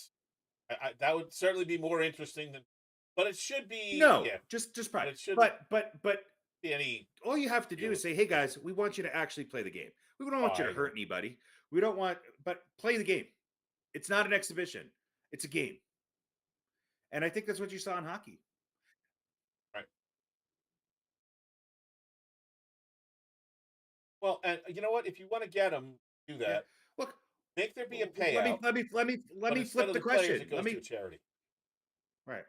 would certainly be more interesting than, but it should be just pride. But be any. All you have to do is say, "Hey guys, we want you to actually play the game. We don't want you to hurt anybody. We don't want, but play the game. It's not an exhibition. It's a game." And I think that's what you saw in hockey. Right. Well, and you know what? If you want to get them, do that. Yeah. Look, make there be a payout. Let me flip the question. It goes to a charity. Right.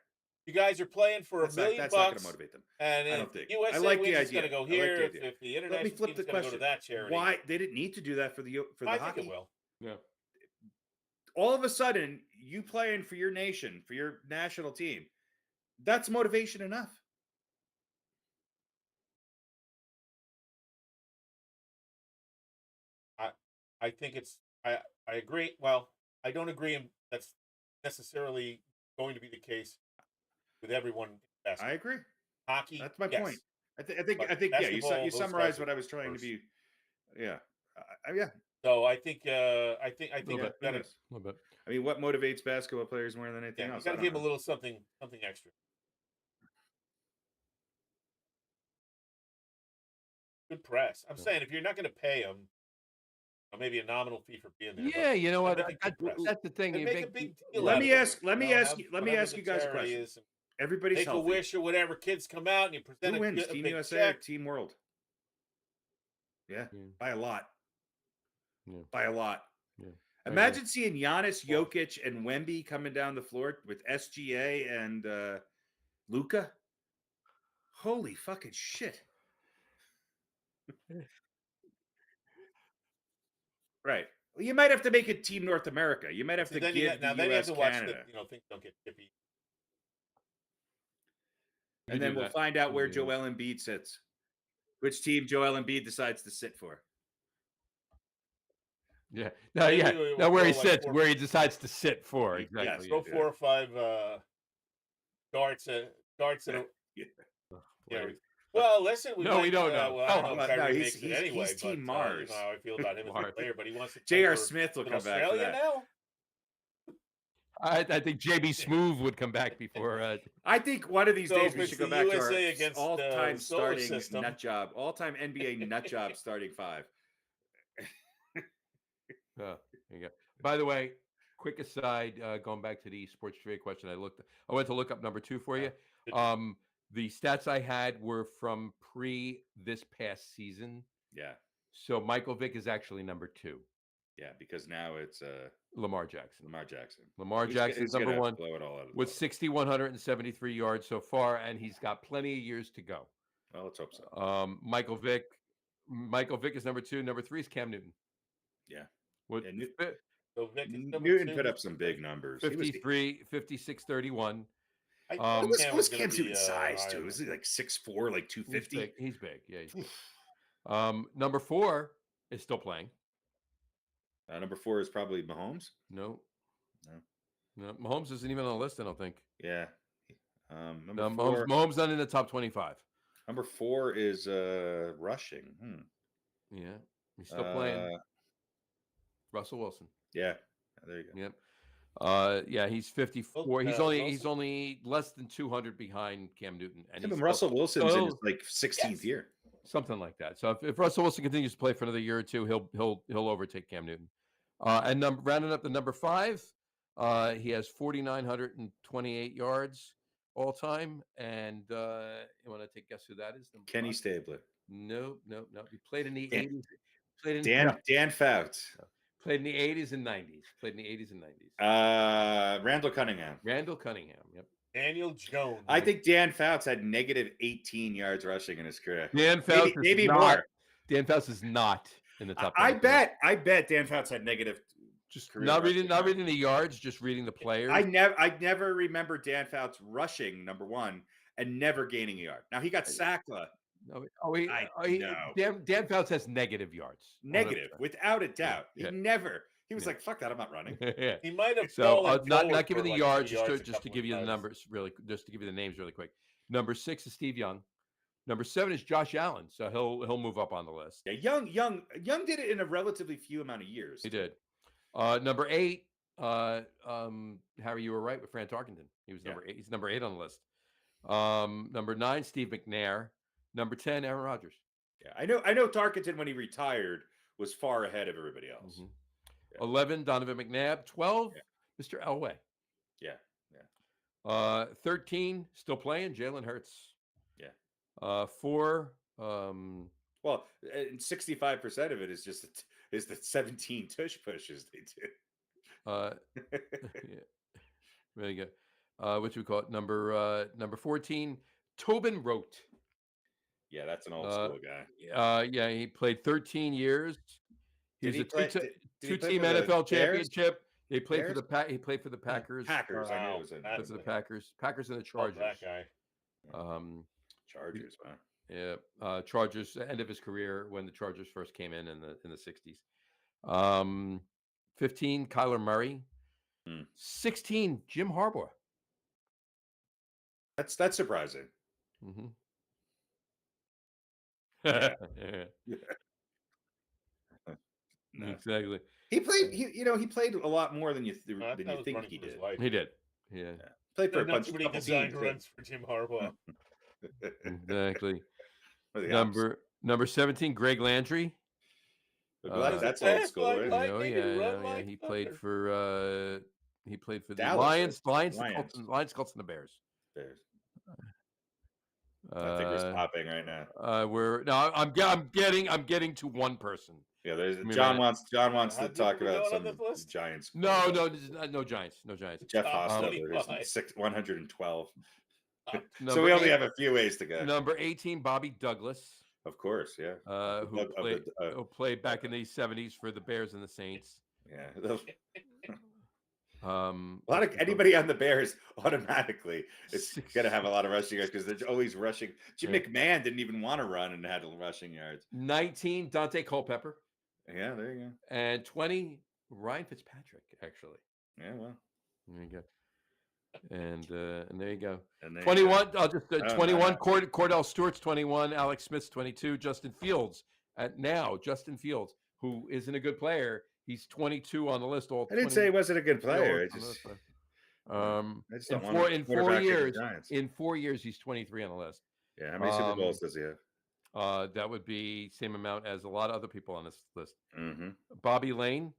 You guys are playing for $1 million. That's not going to motivate them. And I don't think. USA I like the idea. It's going to go here. If the international team is going to go to that charity. Why they didn't need to do that for the hockey? I think it will. Yeah. All of a sudden, you playing for your nation, for your national team, that's motivation enough. I think it's. I agree. Well, I don't agree. That's necessarily going to be the case with everyone. I agree. Hockey. That's my point. I think. Yeah. You summarized what I was trying to be. Yeah. Yeah. So I think. I think. A little bit. I mean, what motivates basketball players more than anything else? You got to give them a little something extra. Good press. I'm saying if you're not going to pay them, maybe a nominal fee for being there. Yeah, you know what? That's the thing. Make a big deal. Let me ask you guys a question. Everybody's healthy. Make a wish or whatever. Kids come out and you present. Who wins? Team USA or Team World? Yeah, by a lot. by a lot. Yeah. Imagine seeing Giannis, Jokic, and Wemby coming down the floor with SGA and Luka. Holy fucking shit! Right. Well, you might have to make it Team North America. You might have to give the then you have U.S. to watch Canada. things don't get chippy. And then we'll find out where Joel Embiid sits. Which team Joel Embiid decides to sit for. Yeah. No, where he sits, where he decides to sit for. Exactly. Yes, 4 or 5 darts at Well, listen, we don't know. I don't know if Kyrie makes he's, it anyway, he's Team but Mars. you know how I feel about him as a player, but he wants to J.R. Smith will come back for that. now. I think JB Smoove would come back before. I think one of these days we should go back to our all-time starting system. nut job, all-time NBA nut job starting 5. There you go. By the way, quick aside, going back to the sports trivia question, I went to look up number 2 for you. The stats I had were from this past season. Yeah. So Michael Vick is actually number 2. Yeah, because now it's Lamar Jackson. Lamar Jackson's number 1 with 6,173 yards so far, and he's got plenty of years to go. Well, let's hope so. Michael Vick is number 2. Number 3 is Cam Newton. Yeah. Newton put up some big numbers. 53, 56, 31. What was Cam Newton's size, too? Was he like 6'4", like 250? He's big. Yeah, he's big. Number 4 is still playing. Number 4 is probably Mahomes. No, Mahomes isn't even on the list, I don't think. Yeah. Number 4, Mahomes not in the top 25. Number 4 is rushing. Yeah, he's still playing. Russell Wilson. Yeah, there you go. Yep. He's 54. He's only less than 200 behind Cam Newton. And Russell Wilson's in his like 16th year, something like that. So if Russell Wilson continues to play for another year or two, he'll overtake Cam Newton. And rounding up the number 5, he has 4,928 yards all time. And you want to take a guess who that is? Kenny Stabler. No. He played in the 80s. Dan Fouts. Played in the 80s and 90s. Randall Cunningham. Yep. Daniel Jones. I think Dan Fouts had negative 18 yards rushing in his career. Dan Fouts maybe more. Dan Fouts is not in the top. I bet Dan Fouts had negative. Just not reading the yards, just reading the players. I never remember Dan Fouts rushing number 1 and never gaining a yard. Now he got sacked. Dan Fouts has negative yards. Negative, without a doubt. He was like, "Fuck that, I'm not running." Yeah. He might have. So not giving the yards, just to give you the numbers really, just to give you the names really quick. Number 6 is Steve Young. Number 7 is Josh Allen. So he'll move up on the list. Yeah, Young did it in a relatively few amount of years. He did. Number 8, Harry, you were right with Fran Tarkenton. He was number 8. He's number 8 on the list. Number 9, Steve McNair. Number 10, Aaron Rodgers. Yeah, I know Tarkenton when he retired was far ahead of everybody else. Mm-hmm. Yeah. 11, Donovan McNabb. 12, Mr. Elway. Yeah. 13, still playing, Jalen Hurts. Yeah. 4, well, 65% of it is the 17 tush pushes they did. Yeah. Really good. What you call it? Number 14, Tobin Rote. Yeah, that's an old school guy. Yeah, he played 13 years. He was a two-team NFL championship. He played for the Packers. Packers, I knew it was for the Packers. Packers and the Chargers. That guy. Chargers, wow. Yeah, Chargers. End of his career when the Chargers first came in the 60s. 15, Kyler Murray. 16, Jim Harbaugh. That's surprising. Mm-hmm. Yeah. No. Exactly. He played. He played a lot more than you think he did. He did. Yeah. Played for a bunch of design runs for Jim Harbaugh. Exactly. Number 17, Greg Landry. That's old school, right? He played for the Lions, Colts, and the Bears. I think we're stopping right now. I'm getting to one person. Yeah, there's me a John minute. wants How to deep talk are we about going on some this list? Giants. No, no Giants. No Giants. Jeff Top Hostetler is 25. 112. So Number we only 8 have a few ways to go. Number 18, Bobby Douglas, Of course, yeah. who played back in the 70s for the Bears and the Saints. Yeah. A A lot of anybody on the Bears automatically is going to have a lot of rushing yards because they're always rushing. Jim McMahon didn't even want to run and had rushing yards. 19, Dante Culpepper. Yeah, there you go. And 20, Ryan Fitzpatrick, actually. Yeah, well. There you go. And there you go. And 21, I'll just 21, no. Cordell Stewart's 21, Alex Smith's 22, Justin Fields, who isn't a good player, he's 22 on the list. I didn't say he wasn't a good player. I just don't want in 4 years, he's 23 on the list. Yeah, how many Super Bowls does he have? That would be same amount as a lot of other people on this list. Mm-hmm. Bobby Lane.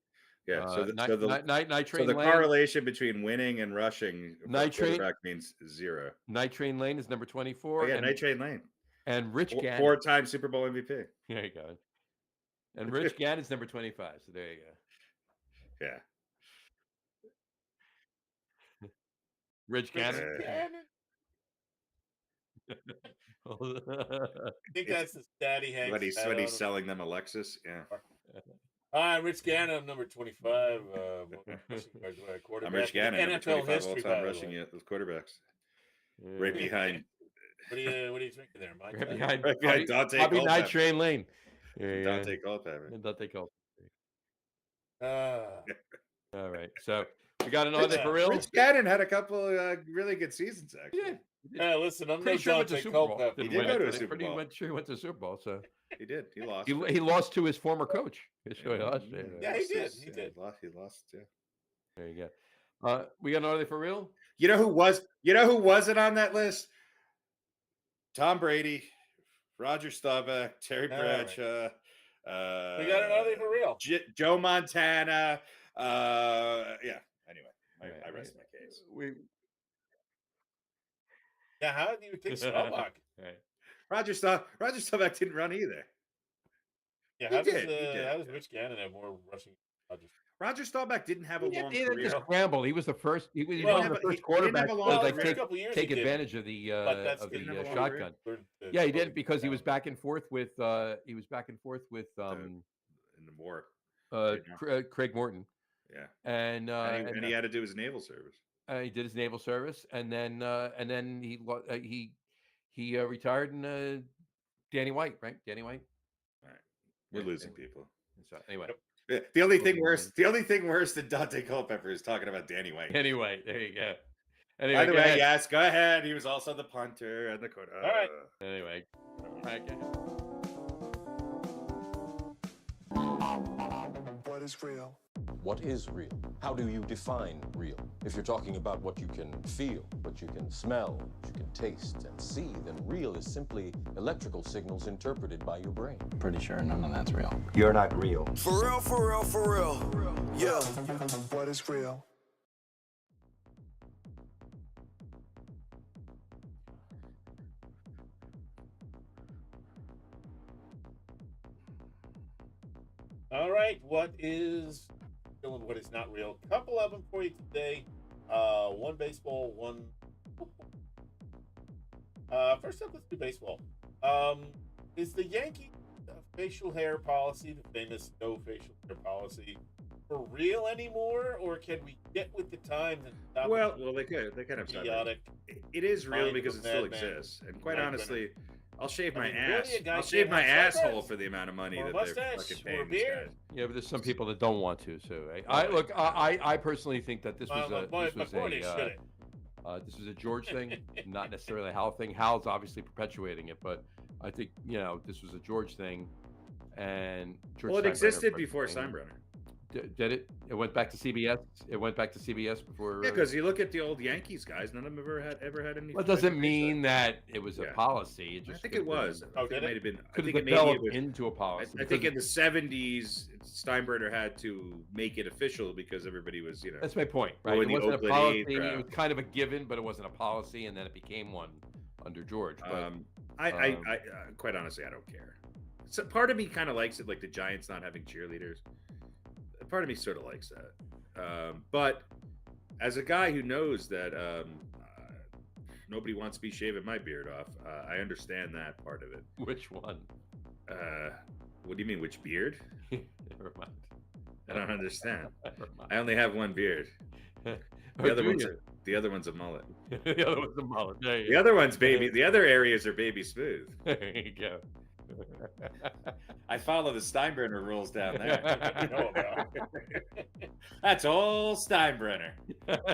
Yeah, so the correlation between winning and rushing for quarterback means 0. Night Train Lane is number 24. Oh, yeah, Night Train Lane. And Rich Gannon. 4-time Super Bowl MVP. There you go. And Rich Gannon's number 25. So there you go. Yeah. Rich Gannon. I think that's the daddy Hank. When he's selling them a Lexus, yeah. All right, Rich Gannon, number 25. I'm Rich Gannon, number 25 all-time rushing those quarterbacks. Right behind. What are you drinking there, Mike? Right behind Dante Bobby Night Train Lane. Dante Culpepper. Dante Culpepper. All right, so we got another for real. Rich Gannon had a couple really good seasons, actually. Yeah, listen, I'm pretty no sure Dante Culpepper. He did go to a Super Bowl. He went to the Super Bowl, so he did. He lost. He lost to his former coach. Yeah, he did. He lost. Yeah. There you go. We got another for real. You know who wasn't on that list? Tom Brady, Roger Staubach, Terry Bradshaw. We got another for real. Joe Montana. Yeah. Anyway, I rest my case. Yeah, how did you pick Staubach? Roger Staubach didn't run either. Yeah, how does Rich Gannon have more rushing? Roger Staubach didn't have a long career. Just scramble. He was the first. He was one of the first quarterbacks to take advantage of the shotgun. Yeah, he did because he was back and forth with in the war. Craig Morton. Yeah, and he had to do his naval service. He did his naval service, and then he retired. And Danny White, right? Danny White. All right, we're losing people. So anyway. The only thing worse than Dante Culpepper is talking about Danny White. Anyway, there you go. Anyway, by the way, yes, go ahead. He was also the punter and the quarter. All right. Anyway, What is real? What is real? How do you define real? If you're talking about what you can feel, what you can smell, what you can taste and see, then real is simply electrical signals interpreted by your brain. Pretty sure none of that's real. You're not real. For real, for real, for real. Yeah. What is real? All right, what is real and what is not real? Couple of them for you today. One baseball, one. First up, let's do baseball. Is the Yankee facial hair policy, the famous no facial hair policy, for real anymore, or can we get with the times and stop? Well, they kind of idiotic. It is real because it still exists, and quite honestly, I'll shave my ass. I'll shave my asshole for the amount of money that they're fucking paying these guys. Yeah, but there's some people that don't want to. So I personally think that this was a George thing, not necessarily a Hal thing. Hal's obviously perpetuating it, but I think this was a George thing, and George it existed before Steinbrenner. Did it? It went back to CBS. It went back to CBS before. Yeah, because you look at the old Yankees guys, none of them ever had any. Well, it doesn't mean that it was a policy. It just I think it was. I think it might have been. Could have developed into a policy. I think in the 70s, Steinbrenner had to make it official because everybody was, That's my point, right? It wasn't a policy. It was kind of a given, but it wasn't a policy, and then it became one under George. But, I quite honestly, I don't care. So part of me kind of likes it, like the Giants not having cheerleaders. Part of me sort of likes that. But as a guy who knows that nobody wants to be shaving my beard off, I understand that part of it. Which one? What do you mean, which beard? Never mind. I don't understand. Never mind. I only have one beard. The other one's a mullet. The other one's a mullet. The other one's baby. The other areas are baby smooth. There you go. I follow the Steinbrenner rules down there. You know about. That's all Steinbrenner. That's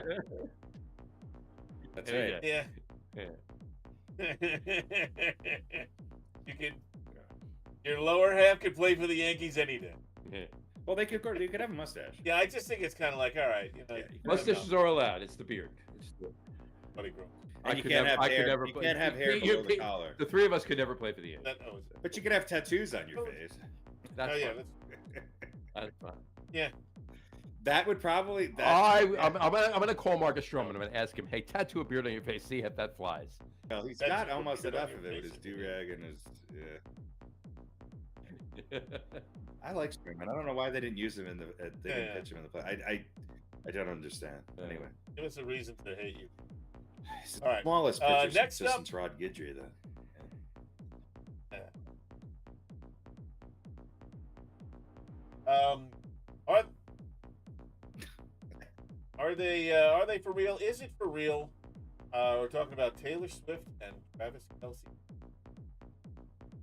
There right. you Yeah. Yeah. You can. Your lower half could play for the Yankees any day. Yeah. Well, they could have a mustache. Yeah, I just think it's kind of like, all right, you know, Mustaches are allowed. It's the beard. buddy grow. And you can't have hair. You can't have hair below the collar. The three of us could never play for the Yankees. But you can have tattoos on your face. That's Oh yeah, fine. That's fine. yeah. That would probably. I'm gonna call Marcus Stroman. I'm gonna ask him, hey, tattoo a beard on your face, see if that flies. Well, he's That's got what almost you put on enough your of it with face. his do-rag and his. Yeah. I like Stroman. I don't know why they didn't use him in the. They didn't pitch him in the play. I don't understand. Yeah. Anyway, Give us a reason to hate you. he's All right. the smallest pitcher Next since Rod Guidry, though. Are they for real? Is it for real? We're talking about Taylor Swift and Travis Kelce.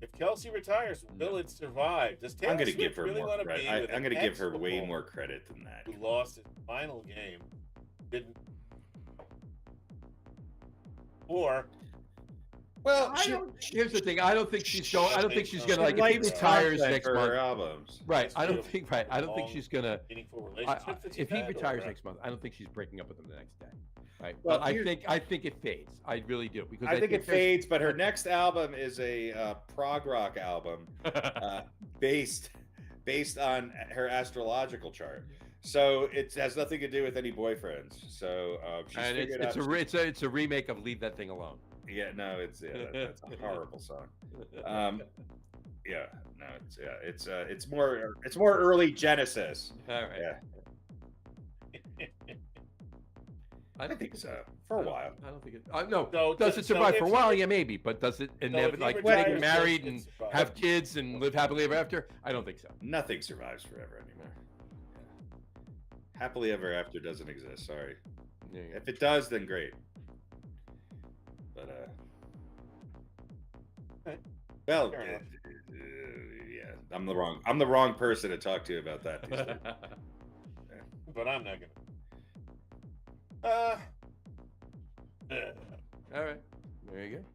If Kelce retires, will it survive? Does Taylor I'm going to Swift give her really more want to credit. be with I'm an going to give her way ex-footballer more credit than that. who lost his final game, didn't, or Well, Here's the thing. I don't think she's going. I don't think she's gonna Like like if he retires next for month. her albums. Right. That's I don't true. think. Right. I don't think she's gonna. meaningful relationship that If he you've had, retires or, next month, I don't think she's breaking up with him the next day. Right. Well, But I think it fades. I really do because I think it there's- fades, but her next album is a prog rock album based on her astrological chart. So it has nothing to do with any boyfriends. So she's and figured it's out. it's a remake of Leave That Thing Alone. Yeah, no, that's a horrible song. Yeah, no, it's more early Genesis. All right. Yeah, I I don't think so for a while. I don't think it. No. So- Does it so survive if for a he- while? Yeah, maybe. But does it if he like retires, get married does it and survive? have kids and live happily ever after? I don't think so. Nothing survives forever anymore. Happily ever after doesn't exist. Sorry. There you go. If it does, then great. But Okay. well, Fair enough. yeah, I'm the wrong person to talk to about that. These days. but I'm not gonna. All right. There you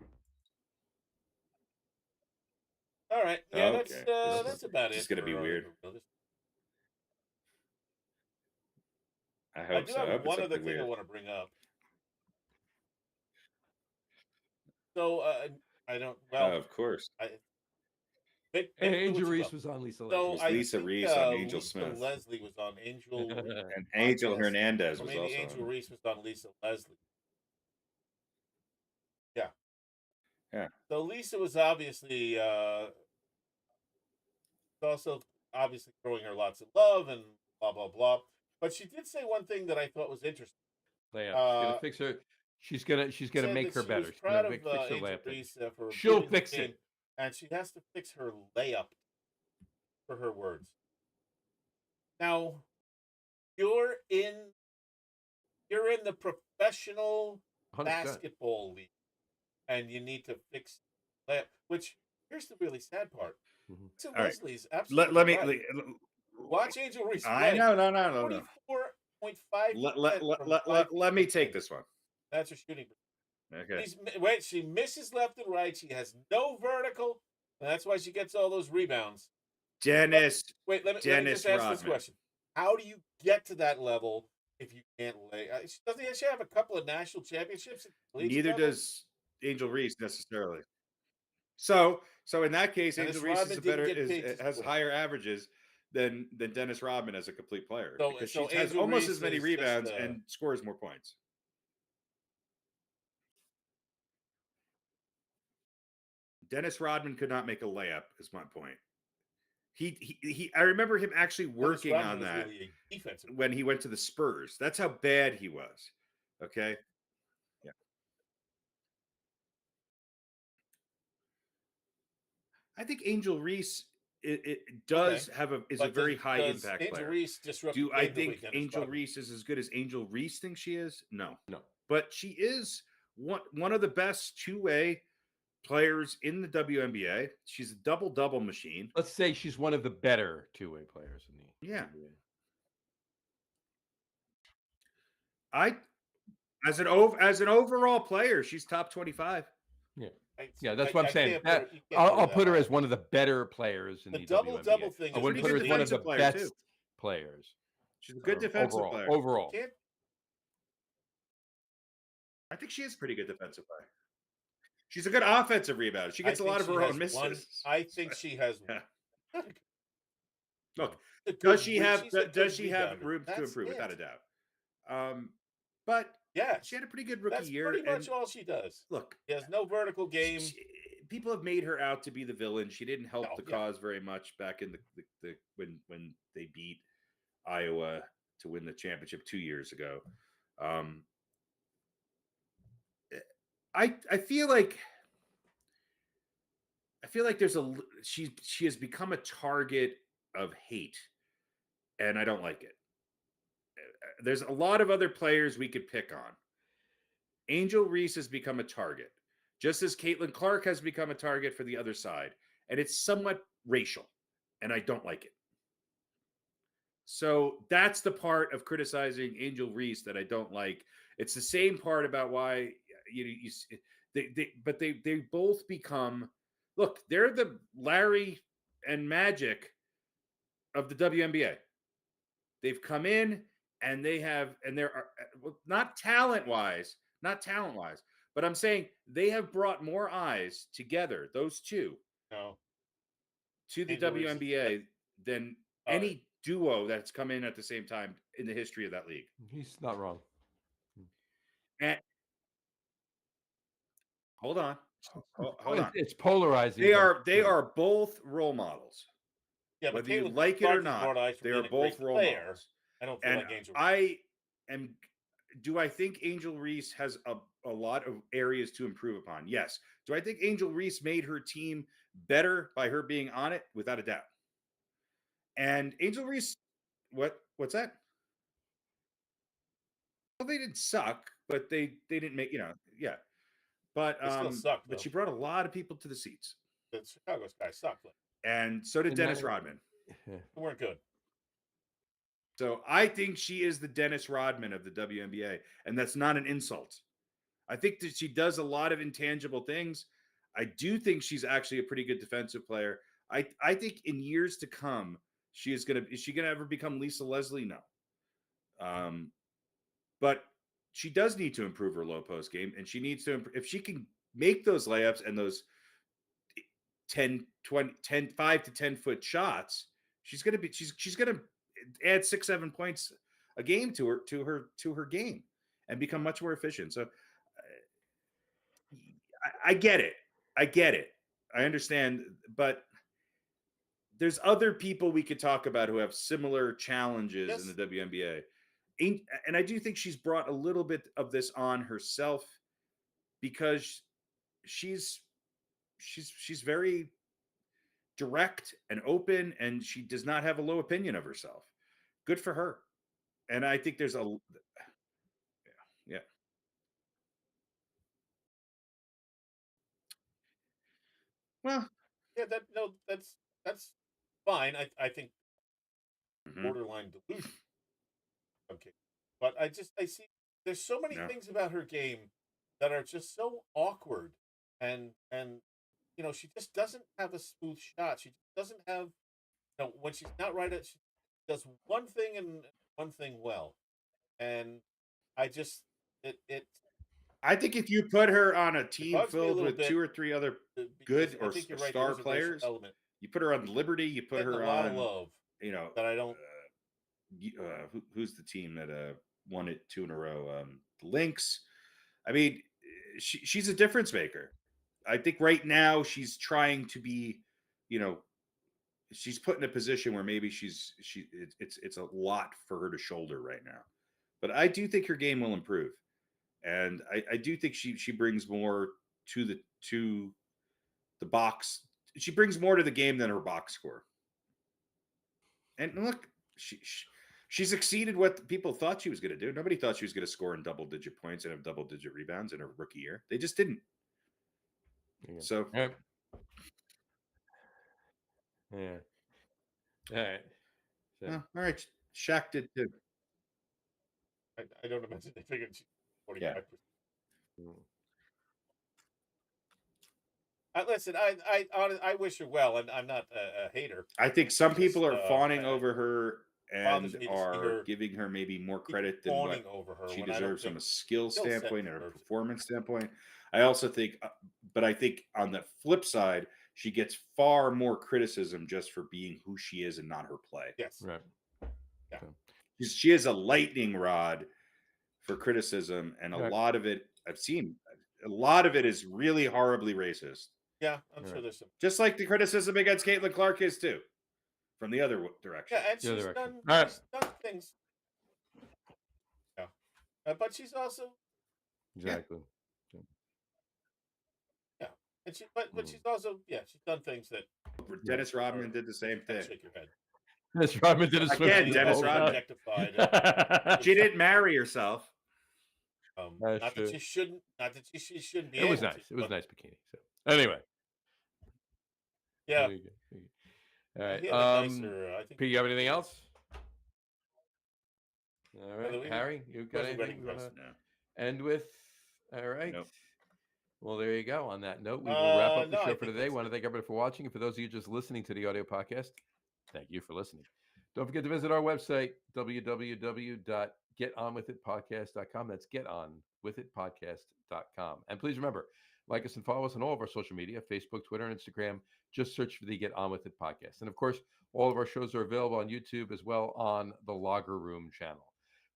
All right. Yeah, Okay. that's about it. It's gonna be for, weird. for this. I I hope do so. I hope have it's one other something thing I weird. want to bring up. So I don't. Well, Oh, of course. Vic go. knew Angel what you Reese got. was on Lisa. So Leslie. I Lisa think, Reese on Angel Lisa Smith. Leslie was on Angel. And Angel podcast. Hernandez Or was maybe also. Angel on. Reese was on Lisa Leslie. Yeah. Yeah. So Lisa was obviously also obviously throwing her lots of love and blah blah blah. But she did say one thing that I thought was interesting. Layup. She's gonna Uh, fix her. She's gonna Said make that her she better. was She's proud gonna of fix her Angel layup. Reese for She'll improving the fix it. game, and she has to fix her layup. For her words. Now, you're in the professional 100%. basketball league, and you need to fix layup. Which here's the really sad part. Mhm. So All right. Leslie's absolutely Let me. right. Watch Angel Reese. I play. know. No. 44.5. Let me take this one. That's her shooting. Okay. She misses left and right. She has no vertical, and that's why she gets all those rebounds. Dennis. Wait, let me Dennis just ask this Rodman. question: how do you get to that level if you can't lay? Doesn't she have a couple of national championships? At the collegiate Neither level? does Angel Reese necessarily. So in that case, Dennis Angel Reese Rodman didn't get paid to has score. higher averages than Dennis Rodman as a complete player So- because so she has Angel almost Reese as many is just, rebounds and scores more points. Dennis Rodman could not make a layup, is my point. I remember him actually Dennis working Rodman on was that really a defensive. when he went to the Spurs. That's how bad he was. Okay. Yeah. I think Angel Reese it does have is a But very high does impact Angel player. Reese disrupt Do the I game the way think Dennis Angel Rodman? Reese is as good as Angel Reese thinks she is? No. No. But she is one of the best two-way players in the WNBA. She's a double-double machine. Let's say she's one of the better two-way players in the Yeah. NBA. As an overall player, she's top 25. Yeah. Yeah, that's what I'm saying. I'll put her as one of the better players in the double-double WNBA. thing. I Is wouldn't put her as one of the best players. She's a good defensive player. Overall. I think she is a pretty good defensive player. She's a good offensive rebounder. She gets a lot of her own misses. I think she has. Yeah. Look, does she have room to improve? Without a doubt. But yeah, she had a pretty good rookie that's year. Pretty much all she does. Look, she has no vertical game. People have made her out to be the villain. She didn't help the cause very much back in the when they beat Iowa to win the championship 2 years ago. I feel like there's she has become a target of hate, and I don't like it. There's a lot of other players we could pick on. Angel Reese has become a target, just as Caitlin Clark has become a target for the other side, and it's somewhat racial, and I don't like it. So that's the part of criticizing Angel Reese that I don't like. It's the same part about why they both become. Look, they're the Larry and Magic of the WNBA. They've come in and they're not talent-wise, but I'm saying they have brought more eyes together, those two, to the WNBA than any duo that's come in at the same time in the history of that league. He's not wrong. And hold on. It's polarizing. They are both role models. Yeah, whether you like it or not, they are both role models. I don't feel like Angel. Do I think Angel Reese has a lot of areas to improve upon? Yes. Do I think Angel Reese made her team better by her being on it? Without a doubt. And Angel Reese, what's that? Well, they didn't suck, but they didn't make, yeah. But they still suck, but she brought a lot of people to the seats. The Chicago guys sucked. And so did Dennis Rodman. They weren't good. So I think she is the Dennis Rodman of the WNBA, and that's not an insult. I think that she does a lot of intangible things. I do think she's actually a pretty good defensive player. I think in years to come, is she gonna ever become Lisa Leslie? No. But she does need to improve her low post game, and she needs to if she can make those layups and those 5 to 10 foot shots, she's gonna add 6-7 points a game to her game and become much more efficient. So I get it. I understand, but there's other people we could talk about who have similar challenges in the WNBA. And I do think she's brought a little bit of this on herself because she's very direct and open, and she does not have a low opinion of herself. Good for her. And I think there's yeah. Well, yeah, that's fine. I think mm-hmm. borderline delusion. Okay, but I see there's so many things about her game that are just so awkward, and she just doesn't have a smooth shot. She doesn't have when she's not right at she does one thing and one thing well, and I just I think if you put her on a team filled with 2 or 3 other good or star players, you put her on Liberty, you put her on love, that I don't. Who's the team that won it 2 in a row? The Lynx. I mean, she's a difference maker. I think right now she's trying to be, she's put in a position where maybe it's a lot for her to shoulder right now. But I do think her game will improve, and I do think she brings more to the box. She brings more to the game than her box score. And look, she's exceeded what people thought she was going to do. Nobody thought she was going to score in double-digit points and have double-digit rebounds in her rookie year. They just didn't. Yeah. So, all right. Yeah. All right. So, all right. Shaq did too. I don't imagine they figured 45%. Yeah. Listen, I wish her well, and I'm not a hater. I think some people are fawning I- over her bothers and me to see are her giving her maybe more keep credit than what fawning over her she when I don't deserves from think a skill skill set standpoint and a deserves it. performance standpoint. I also think, but I think on the flip side, she gets far more criticism just for being who she is and not her play. Yes. right. Yeah. So, She is a lightning rod for criticism, and a Right. lot of it I've seen. A lot of it is really horribly racist. Yeah, I'm Right. sure there's some. Just like the criticism against Caitlin Clark is too, from the other direction. Yeah, and The other she's direction. done, All right. she's done things. Yeah, but she's also Exactly. yeah, and but Mm. she's also she's done things that Dennis Rodman did the same kind of thing. shake your head. Dennis Rodman did a Again, swim. Dennis Oh, Rodman. Objectified. She didn't marry herself. That's Not true. that she shouldn't. Not that she shouldn't be. It was able nice. to, It was but a nice bikini. So anyway. Yeah, There you go. There you go. All right. he had a nicer. I think. Pete, you have anything else? All right. we- Harry, you got wasn't wedding anything you dress. want to end with? All right. Nope. Well, there you go. On that note, we will wrap up the no, I show for think today. that's Want to thank everybody for watching. And for those of you just listening to the audio podcast, thank you for listening. Don't forget to visit our website, www.getonwithitpodcast.com. That's getonwithitpodcast.com. And please remember, like us and follow us on all of our social media, Facebook, Twitter, and Instagram. Just search for the Get On With It podcast. And of course, all of our shows are available on YouTube as well on the Logger Room channel.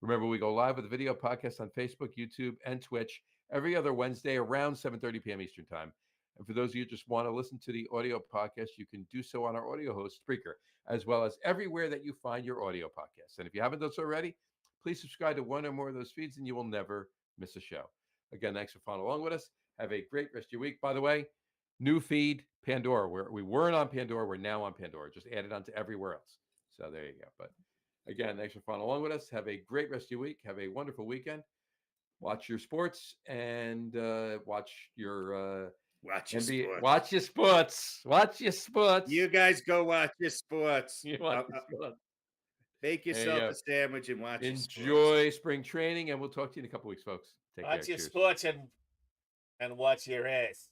Remember, we go live with a video podcast on Facebook, YouTube, and Twitch every other Wednesday around 7:30 p.m. Eastern Time. And for those of you who just want to listen to the audio podcast, you can do so on our audio host, Spreaker, as well as everywhere that you find your audio podcasts. And if you haven't done so already, please subscribe to one or more of those feeds and you will never miss a show. Again, thanks for following along with us. Have a great rest of your week. By the way, new feed, Pandora. We weren't on Pandora. We're now on Pandora. Just added on to everywhere else. So there you go. But again, thanks for following along with us. Have a great rest of your week. Have a wonderful weekend. Watch your sports and watch your Watch your NBA. sports. Watch your sports. Watch your sports. You guys go watch your sports. You watch your sports. Make There you yourself go. a sandwich and watch your sports. Enjoy spring training, and we'll talk to you in a couple weeks, folks. Take care. Watch your Cheers. sports and watch your ass.